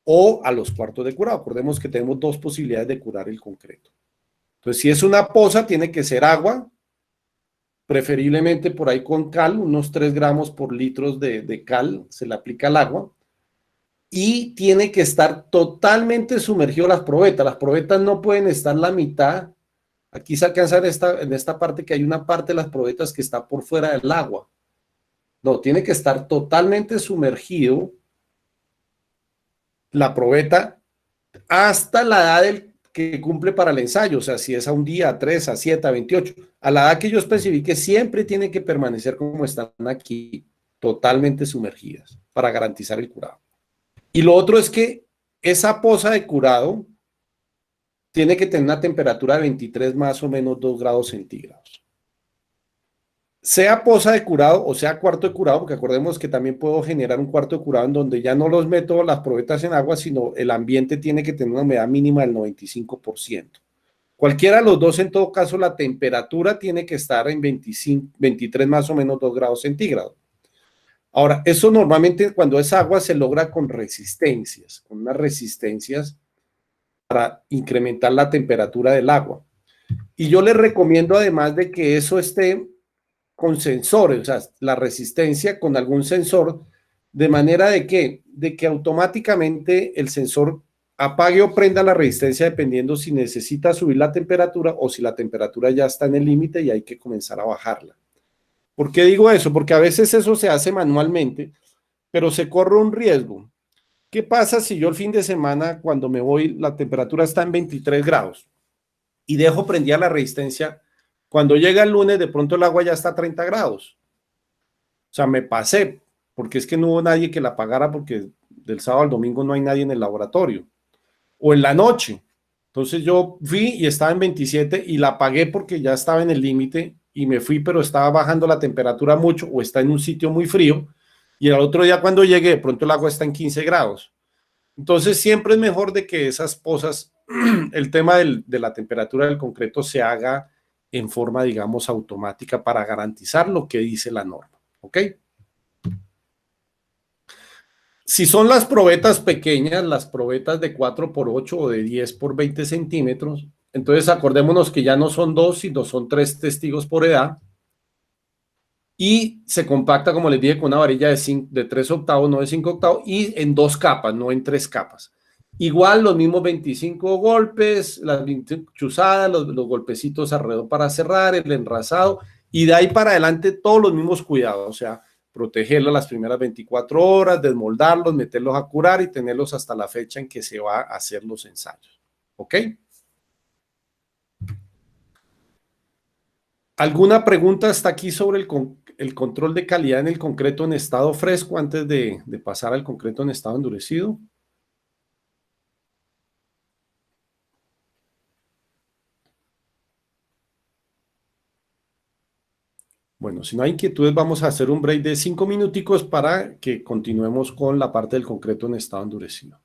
o a los cuartos de curado. Recordemos que tenemos 2 posibilidades de curar el concreto. Entonces, si es una poza, tiene que ser agua, preferiblemente por ahí con cal, unos 3 gramos por litros de cal se le aplica al agua, y tiene que estar totalmente sumergido las probetas. Las probetas no pueden estar la mitad. Aquí se alcanza en esta parte que hay una parte de las probetas que está por fuera del agua. No, tiene que estar totalmente sumergido la probeta hasta la edad que cumple para el ensayo. O sea, si es a un día, a 3, a 7, a 28, a la edad que yo especifique, siempre tiene que permanecer como están aquí, totalmente sumergidas, para garantizar el curado. Y lo otro es que esa poza de curado tiene que tener una temperatura de 23 más o menos 2 grados centígrados. Sea poza de curado o sea cuarto de curado, porque acordemos que también puedo generar un cuarto de curado en donde ya no los meto las probetas en agua, sino el ambiente tiene que tener una humedad mínima del 95%. Cualquiera de los dos, en todo caso, la temperatura tiene que estar en 23 más o menos 2 grados centígrados. Ahora, eso normalmente cuando es agua se logra con resistencias, con unas resistencias para incrementar la temperatura del agua. Y yo les recomiendo además de que eso esté con sensores, o sea, la resistencia con algún sensor, de manera de que automáticamente el sensor apague o prenda la resistencia dependiendo si necesita subir la temperatura o si la temperatura ya está en el límite y hay que comenzar a bajarla. ¿Por qué digo eso? Porque a veces eso se hace manualmente, pero se corre un riesgo. ¿Qué pasa si yo el fin de semana, cuando me voy, la temperatura está en 23 grados y dejo prendida la resistencia? Cuando llega el lunes, de pronto el agua ya está a 30 grados. O sea, me pasé, porque es que no hubo nadie que la pagara porque del sábado al domingo no hay nadie en el laboratorio. O en la noche. Entonces yo fui y estaba en 27 y la pagué porque ya estaba en el límite y me fui, pero estaba bajando la temperatura mucho o está en un sitio muy frío. Y el otro día cuando llegué, de pronto el agua está en 15 grados. Entonces siempre es mejor de que esas cosas, el tema de la temperatura del concreto se haga en forma, digamos, automática para garantizar lo que dice la norma. ¿Ok? Si son las probetas pequeñas, las probetas de 4 por 8 o de 10 por 20 centímetros, entonces acordémonos que ya no son dos, sino son tres testigos por edad y se compacta, como les dije, con una varilla de 3 octavos, no de 5 octavos, y en dos capas, no en tres capas. Igual los mismos 25 golpes, las 20 chuzadas, los golpecitos alrededor para cerrar, el enrasado, y de ahí para adelante todos los mismos cuidados, o sea, protegerlos las primeras 24 horas, desmoldarlos, meterlos a curar y tenerlos hasta la fecha en que se va a hacer los ensayos. ¿Ok? ¿Alguna pregunta hasta aquí sobre el control de calidad en el concreto en estado fresco antes de pasar al concreto en estado endurecido? Bueno, si no hay inquietudes, vamos a hacer un break de 5 minuticos para que continuemos con la parte del concreto en estado endurecido.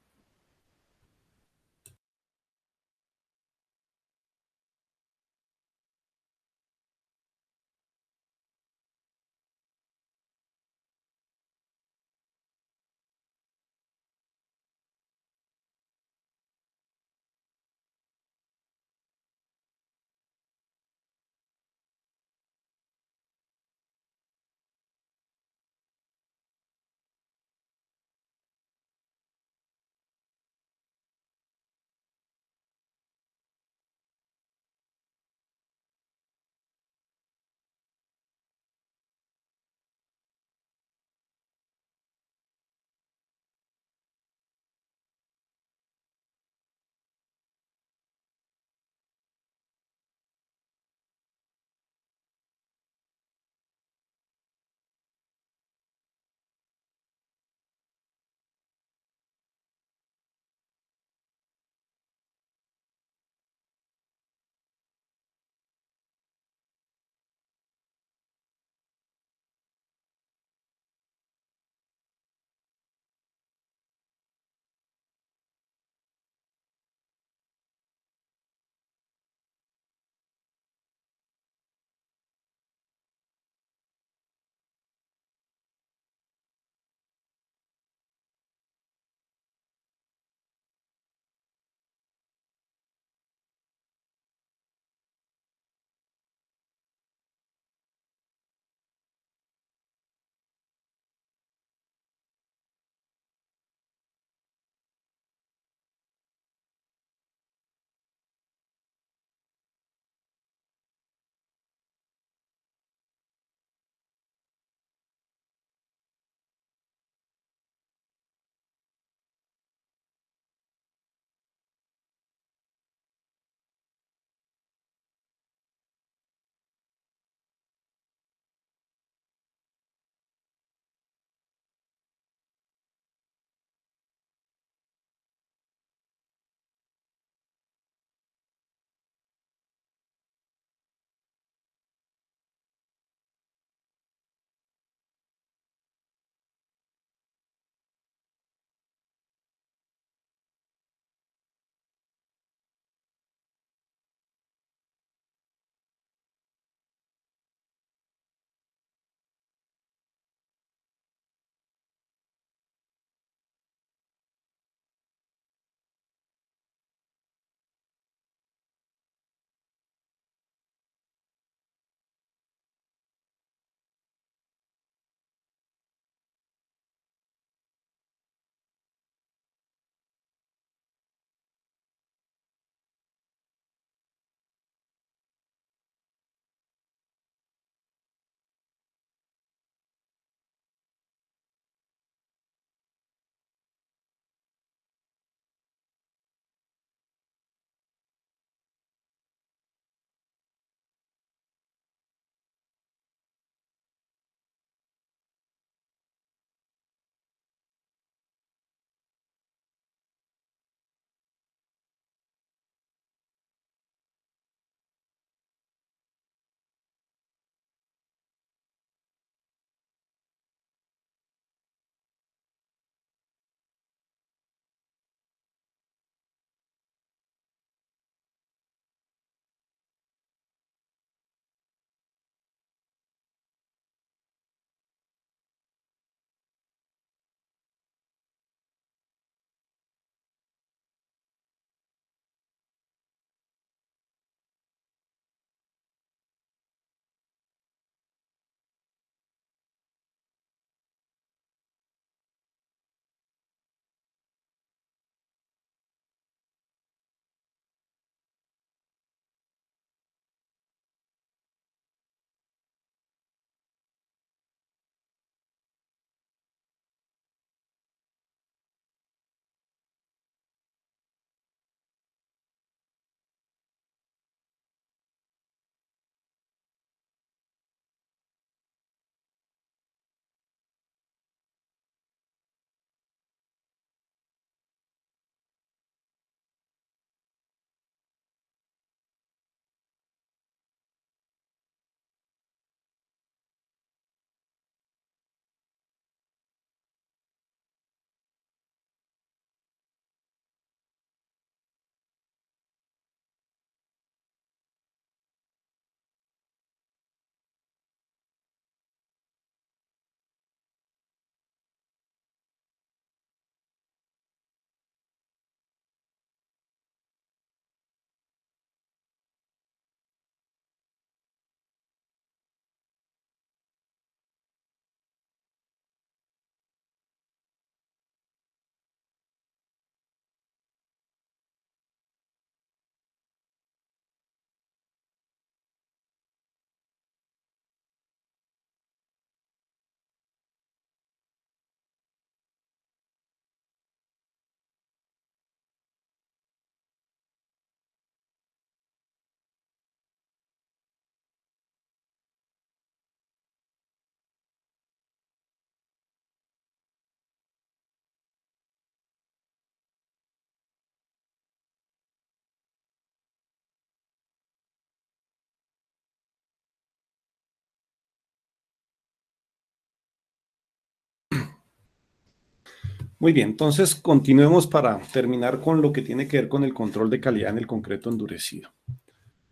Muy bien, entonces continuemos para terminar con lo que tiene que ver con el control de calidad en el concreto endurecido.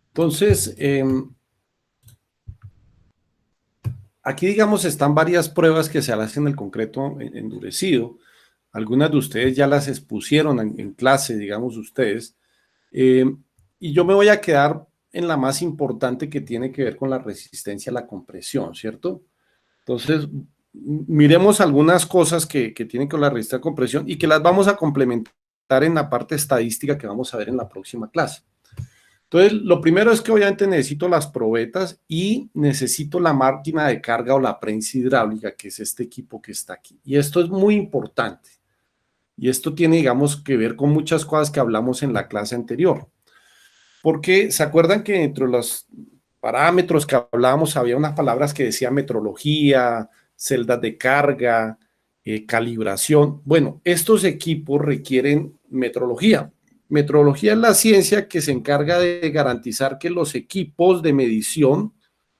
Entonces, aquí, digamos, están varias pruebas que se hacen en el concreto endurecido. Algunas de ustedes ya las expusieron en clase, digamos ustedes. Eh, y yo me voy a quedar en la más importante que tiene que ver con la resistencia a la compresión, ¿cierto? Entonces, miremos algunas cosas que tienen con la resistencia a compresión y que las vamos a complementar en la parte estadística que vamos a ver en la próxima clase. Entonces, lo primero es que obviamente necesito las probetas y necesito la máquina de carga o la prensa hidráulica, que es este equipo que está aquí. Y esto es muy importante. Y esto tiene, digamos, que ver con muchas cosas que hablamos en la clase anterior. Porque, ¿se acuerdan que entre los parámetros que hablábamos había unas palabras que decían metrología, celdas de carga, calibración? Bueno, estos equipos requieren metrología. Metrología es la ciencia que se encarga de garantizar que los equipos de medición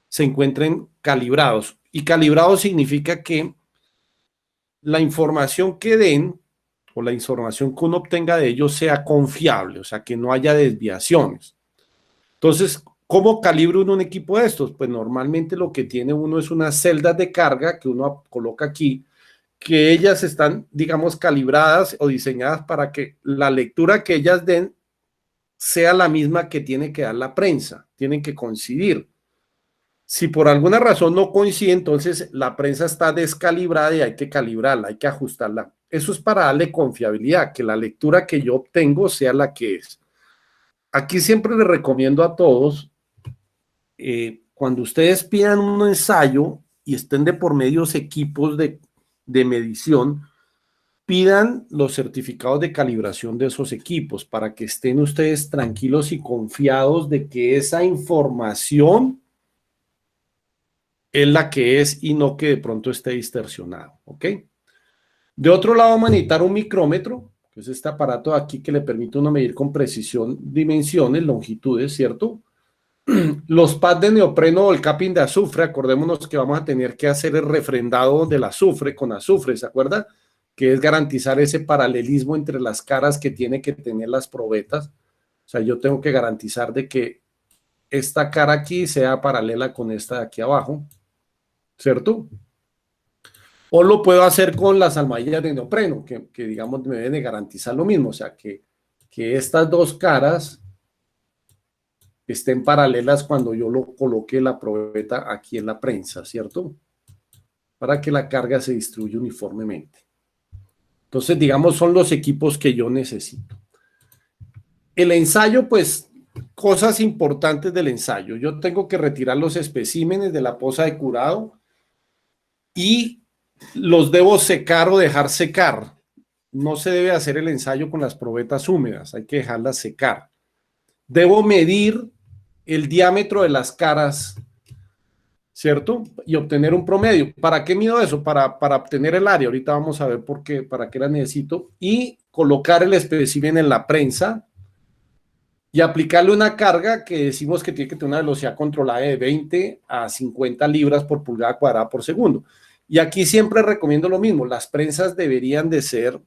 se encuentren calibrados. Y calibrados significa que la información que den o la información que uno obtenga de ellos sea confiable, o sea, que no haya desviaciones. Entonces, ¿cómo calibra uno un equipo de estos? Pues normalmente lo que tiene uno es unas celdas de carga que uno coloca aquí, que ellas están, digamos, calibradas o diseñadas para que la lectura que ellas den sea la misma que tiene que dar la prensa, tienen que coincidir. Si por alguna razón no coincide, entonces la prensa está descalibrada y hay que calibrarla, hay que ajustarla. Eso es para darle confiabilidad, que la lectura que yo obtengo sea la que es. Aquí siempre les recomiendo a todos, cuando ustedes pidan un ensayo y estén de por medios equipos de medición, pidan los certificados de calibración de esos equipos para que estén ustedes tranquilos y confiados de que esa información es la que es y no que de pronto esté distorsionado, ¿ok? De otro lado, vamos a necesitar un micrómetro, que es este aparato de aquí que le permite a uno medir con precisión dimensiones, longitudes, ¿cierto? Los pads de neopreno o el capping de azufre, acordémonos que vamos a tener que hacer el refrendado del azufre con azufre, ¿se acuerda? Que es garantizar ese paralelismo entre las caras que tiene que tener las probetas. O sea, yo tengo que garantizar de que esta cara aquí sea paralela con esta de aquí abajo, ¿cierto? O lo puedo hacer con las almohadillas de neopreno, que digamos me deben de garantizar lo mismo, o sea, que estas dos caras estén paralelas cuando yo lo coloque la probeta aquí en la prensa, ¿cierto? Para que la carga se distribuya uniformemente. Entonces, digamos, son los equipos que yo necesito. El ensayo, pues, cosas importantes del ensayo. Yo tengo que retirar los especímenes de la poza de curado y los debo secar o dejar secar. No se debe hacer el ensayo con las probetas húmedas, hay que dejarlas secar. Debo medir el diámetro de las caras, ¿cierto? Y obtener un promedio. ¿Para qué mido eso? Para obtener el área. Ahorita vamos a ver por qué, para qué la necesito. Y colocar el espécimen en la prensa y aplicarle una carga que decimos que tiene que tener una velocidad controlada de 20 a 50 libras por pulgada cuadrada por segundo. Y aquí siempre recomiendo lo mismo. Las prensas deberían de ser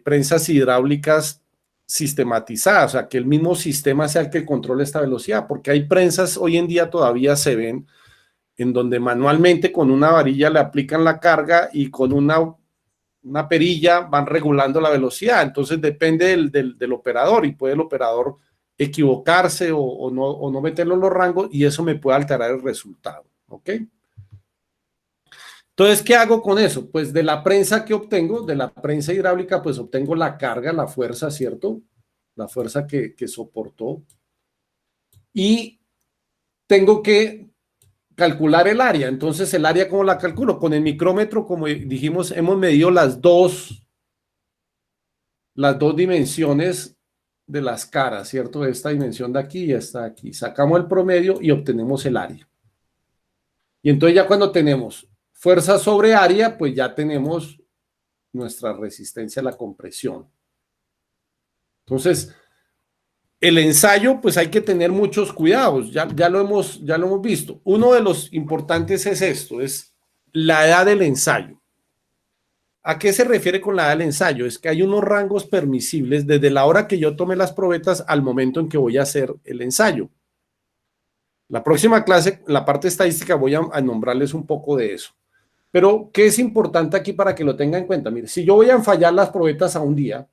prensas hidráulicas sistematizadas, o sea, que el mismo sistema sea el que controle esta velocidad, porque hay prensas hoy en día todavía se ven en donde manualmente con una varilla le aplican la carga y con una perilla van regulando la velocidad. Entonces depende del operador y puede el operador equivocarse o no meterlo en los rangos y eso me puede alterar el resultado. ¿Ok? Entonces, ¿qué hago con eso? Pues de la prensa que obtengo, de la prensa hidráulica, pues obtengo la carga, la fuerza, ¿cierto? La fuerza que soportó. Y tengo que calcular el área. Entonces, ¿el área cómo la calculo? Con el micrómetro, como dijimos, hemos medido las dos dimensiones de las caras, ¿cierto? Esta dimensión de aquí y esta de aquí. Sacamos el promedio y obtenemos el área. Y entonces ya cuando tenemos fuerza sobre área, pues ya tenemos nuestra resistencia a la compresión. Entonces, el ensayo, pues hay que tener muchos cuidados, ya lo hemos visto. Uno de los importantes es esto, es la edad del ensayo. ¿A qué se refiere con la edad del ensayo? Es que hay unos rangos permisibles desde la hora que yo tome las probetas al momento en que voy a hacer el ensayo. La próxima clase, la parte estadística, voy a nombrarles un poco de eso. Pero, ¿qué es importante aquí para que lo tengan en cuenta? Mire, si yo voy a fallar las probetas a un día,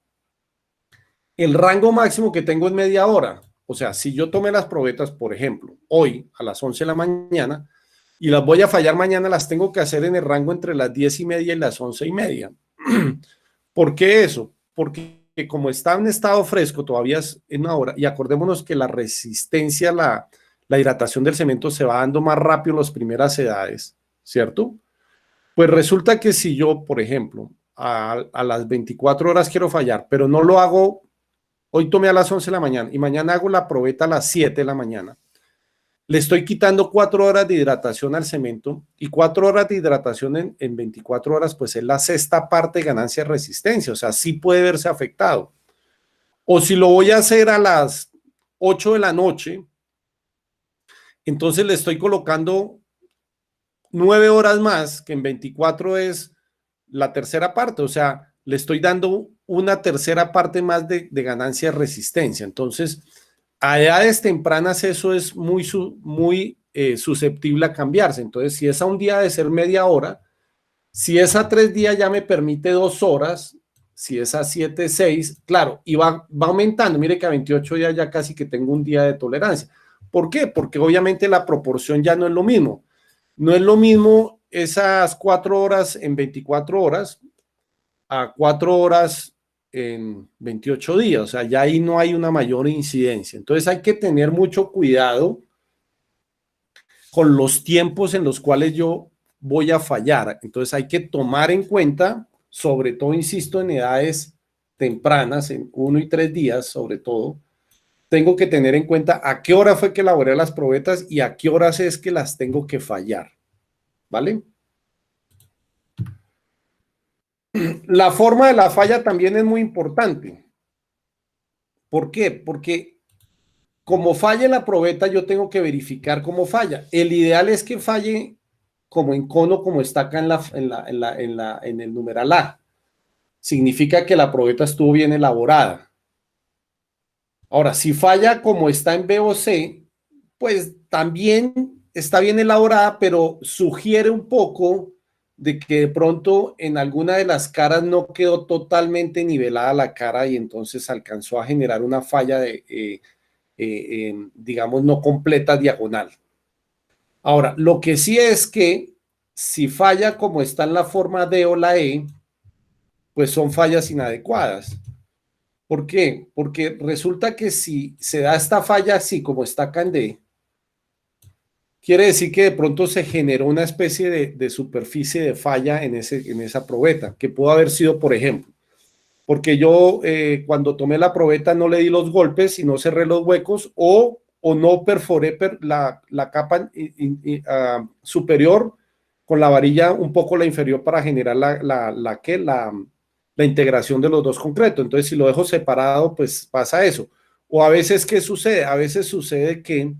el rango máximo que tengo es media hora. O sea, si yo tomé las probetas, por ejemplo, hoy a las 11 de la mañana y las voy a fallar mañana, las tengo que hacer en el rango entre las 10:30 y las 11:30. ¿Por qué eso? Porque como está en estado fresco, todavía es en una hora, y acordémonos que la resistencia, la hidratación del cemento se va dando más rápido en las primeras edades, ¿cierto? Pues resulta que si yo, por ejemplo, a las 24 horas quiero fallar, pero no lo hago, hoy tomé a las 11 de la mañana y mañana hago la probeta a las 7 de la mañana, le estoy quitando 4 horas de hidratación al cemento, y 4 horas de hidratación en 24 horas, pues es la sexta parte de ganancia de resistencia, o sea, sí puede verse afectado. O si lo voy a hacer a las 8 de la noche, entonces le estoy colocando 9 horas más, que en 24 es la tercera parte, o sea, le estoy dando una tercera parte más de ganancia de resistencia. Entonces, a edades tempranas eso es muy susceptible a cambiarse. Entonces, si es a un día de ser media hora, si es a 3 días ya me permite 2 horas, si es a 7, 6, claro, y va aumentando. Mire que a 28 días ya casi que tengo un día de tolerancia. ¿Por qué? Porque obviamente la proporción ya no es lo mismo. No es lo mismo esas 4 horas en 24 horas a 4 horas en 28 días. O sea, ya ahí no hay una mayor incidencia. Entonces hay que tener mucho cuidado con los tiempos en los cuales yo voy a fallar. Entonces hay que tomar en cuenta, sobre todo, insisto, en edades tempranas, en 1 y 3 días, sobre todo, tengo que tener en cuenta a qué hora fue que elaboré las probetas y a qué horas es que las tengo que fallar. ¿Vale? La forma de la falla también es muy importante. ¿Por qué? Porque como falle la probeta, yo tengo que verificar cómo falla. El ideal es que falle como en cono, como está acá en el numeral A. Significa que la probeta estuvo bien elaborada. Ahora, si falla como está en B o C, pues también está bien elaborada, pero sugiere un poco de que de pronto en alguna de las caras no quedó totalmente nivelada la cara y entonces alcanzó a generar una falla digamos, no completa diagonal. Ahora, lo que sí es que si falla como está en la forma D o la E, pues son fallas inadecuadas. ¿Por qué? Porque resulta que si se da esta falla así como está acá en D, quiere decir que de pronto se generó una especie de superficie de falla en esa probeta, que pudo haber sido, por ejemplo, porque yo cuando tomé la probeta no le di los golpes y no cerré los huecos, o no perforé la capa superior con la varilla un poco la inferior para generar la integración de los dos concretos. Entonces, si lo dejo separado, pues pasa eso. O a veces, ¿qué sucede? A veces sucede que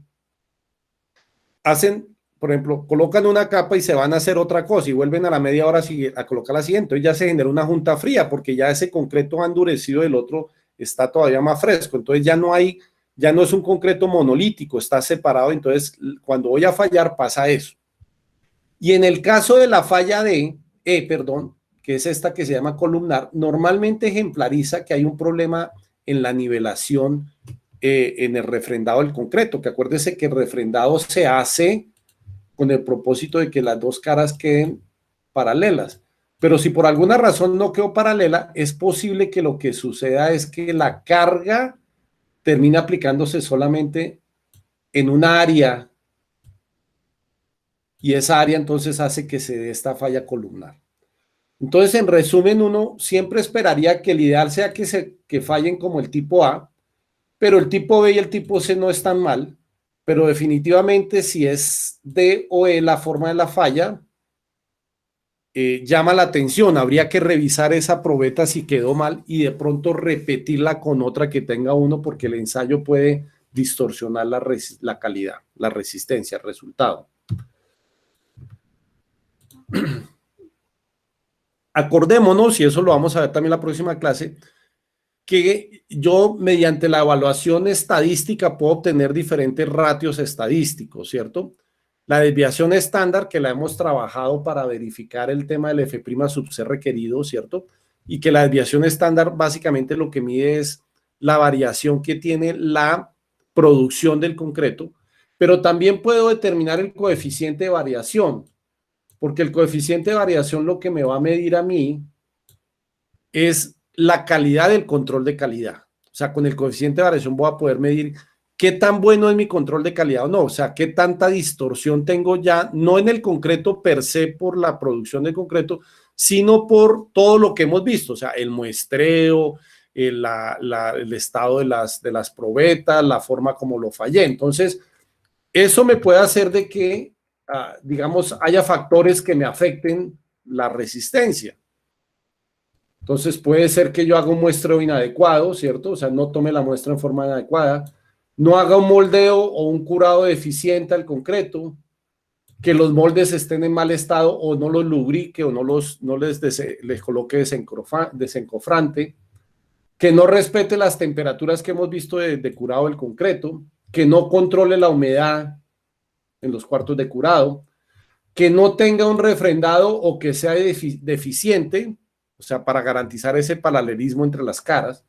hacen, por ejemplo, colocan una capa y se van a hacer otra cosa y vuelven a la media hora a colocar la siguiente. Entonces ya se genera una junta fría porque ya ese concreto ha endurecido, el otro está todavía más fresco. Entonces ya no es un concreto monolítico, está separado. Entonces cuando voy a fallar pasa eso. Y en el caso de la falla perdón, que es esta que se llama columnar, normalmente ejemplariza que hay un problema en la nivelación en el refrendado del concreto, que acuérdese que el refrendado se hace con el propósito de que las dos caras queden paralelas. Pero si por alguna razón no quedó paralela, es posible que lo que suceda es que la carga termina aplicándose solamente en una área y esa área entonces hace que se dé esta falla columnar. Entonces, en resumen, uno siempre esperaría que el ideal sea que fallen como el tipo A, pero el tipo B y el tipo C no están mal, pero definitivamente si es D o E la forma de la falla, llama la atención. Habría que revisar esa probeta si quedó mal y de pronto repetirla con otra que tenga uno, porque el ensayo puede distorsionar la calidad, la resistencia, el resultado. acordémonos, y eso lo vamos a ver también en la próxima clase, que yo mediante la evaluación estadística puedo obtener diferentes ratios estadísticos, ¿cierto? La desviación estándar, que la hemos trabajado para verificar el tema del F' sub C requerido, ¿cierto? Y que la desviación estándar básicamente lo que mide es la variación que tiene la producción del concreto, pero también puedo determinar el coeficiente de variación, porque el coeficiente de variación lo que me va a medir a mí es la calidad del control de calidad. O sea, con el coeficiente de variación voy a poder medir qué tan bueno es mi control de calidad o no. O sea, qué tanta distorsión tengo ya, no en el concreto per se por la producción del concreto, sino por todo lo que hemos visto. O sea, el muestreo, el estado de las probetas, la forma como lo fallé. Entonces, eso me puede hacer de que, digamos, haya factores que me afecten la resistencia. Entonces puede ser que yo haga un muestreo inadecuado, ¿cierto? O sea, no tome la muestra en forma inadecuada, no haga un moldeo o un curado deficiente al concreto, que los moldes estén en mal estado o no los lubrique o no les coloque desencofrante, que no respete las temperaturas que hemos visto de curado del concreto, que no controle la humedad en los cuartos de curado, que no tenga un refrendado o que sea deficiente, o sea, para garantizar ese paralelismo entre las caras,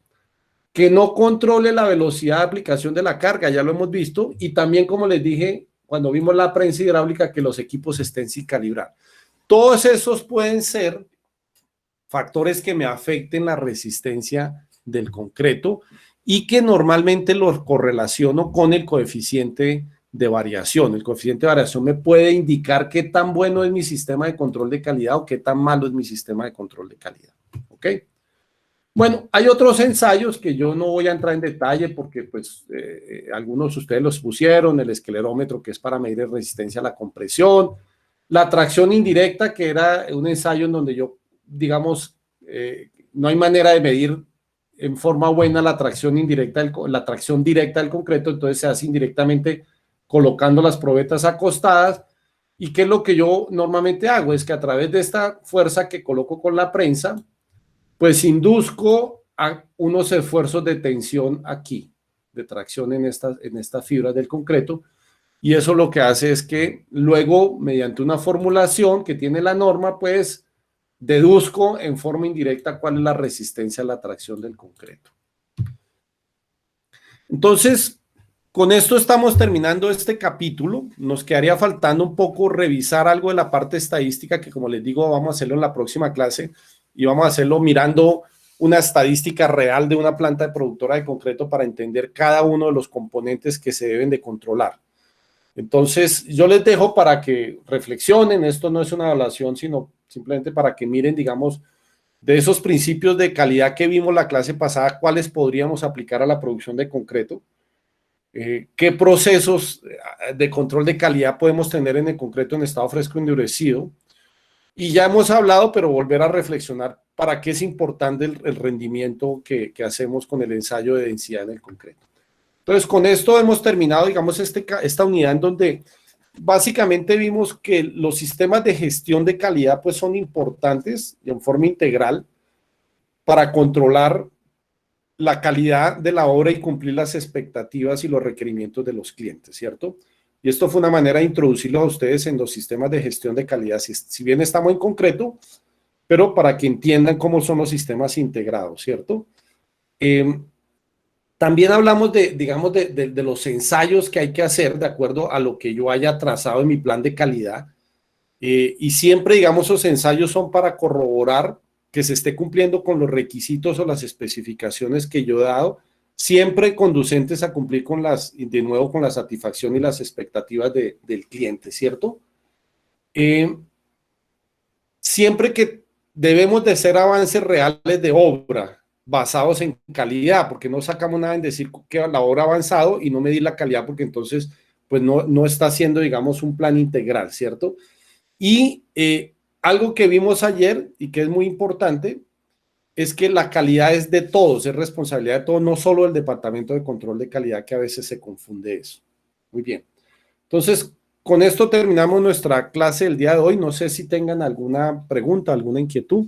que no controle la velocidad de aplicación de la carga, ya lo hemos visto, y también, como les dije, cuando vimos la prensa hidráulica, que los equipos estén sin calibrar. Todos esos pueden ser factores que me afecten la resistencia del concreto y que normalmente los correlaciono con el coeficiente de variación. El coeficiente de variación me puede indicar qué tan bueno es mi sistema de control de calidad o qué tan malo es mi sistema de control de calidad. ¿Ok? Bueno, hay otros ensayos que yo no voy a entrar en detalle porque pues algunos de ustedes los pusieron, el esclerómetro que es para medir resistencia a la compresión, la tracción indirecta que era un ensayo en donde yo, digamos, no hay manera de medir en forma buena la tracción indirecta, la tracción directa del concreto, entonces se hace indirectamente colocando las probetas acostadas. ¿Y qué es lo que yo normalmente hago? Es que a través de esta fuerza que coloco con la prensa, pues induzco a unos esfuerzos de tensión aquí, de tracción en estas fibras del concreto, y eso lo que hace es que luego, mediante una formulación que tiene la norma, pues deduzco en forma indirecta cuál es la resistencia a la tracción del concreto. Entonces, con esto estamos terminando este capítulo. Nos quedaría faltando un poco revisar algo de la parte estadística que, como les digo, vamos a hacerlo en la próxima clase y vamos a hacerlo mirando una estadística real de una planta de productora de concreto para entender cada uno de los componentes que se deben de controlar. Entonces, yo les dejo para que reflexionen. Esto no es una evaluación, sino simplemente para que miren, digamos, de esos principios de calidad que vimos la clase pasada, cuáles podríamos aplicar a la producción de concreto. ¿Qué procesos de control de calidad podemos tener en el concreto en estado fresco endurecido? Y ya hemos hablado, pero volver a reflexionar para qué es importante el rendimiento que hacemos con el ensayo de densidad en el concreto. Entonces, con esto hemos terminado, digamos, esta unidad en donde básicamente vimos que los sistemas de gestión de calidad pues son importantes en forma integral para controlar la calidad de la obra y cumplir las expectativas y los requerimientos de los clientes, ¿cierto? Y esto fue una manera de introducirlo a ustedes en los sistemas de gestión de calidad, si bien está muy concreto, pero para que entiendan cómo son los sistemas integrados, ¿cierto? También hablamos digamos, de los ensayos que hay que hacer de acuerdo a lo que yo haya trazado en mi plan de calidad. Y siempre, digamos, esos ensayos son para corroborar que se esté cumpliendo con los requisitos o las especificaciones que yo he dado, siempre conducentes a cumplir con de nuevo, con la satisfacción y las expectativas del cliente, ¿cierto? Siempre que debemos de hacer avances reales de obra basados en calidad, porque no sacamos nada en decir que la obra ha avanzado y no medir la calidad, porque entonces pues no está haciendo, digamos, un plan integral, ¿cierto? Y algo que vimos ayer y que es muy importante es que la calidad es de todos, es responsabilidad de todos, no solo del Departamento de Control de Calidad, que a veces se confunde eso. Muy bien. Entonces, con esto terminamos nuestra clase del día de hoy. No sé si tengan alguna pregunta, alguna inquietud.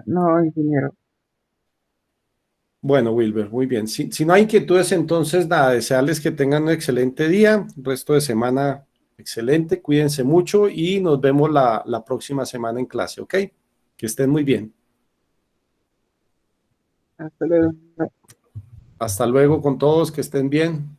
No, ingeniero. Bueno, Wilber, muy bien. Si no hay inquietudes, entonces nada, desearles que tengan un excelente día, resto de semana excelente, cuídense mucho y nos vemos la próxima semana en clase, ¿ok? Que estén muy bien. Hasta luego. Hasta luego con todos, que estén bien.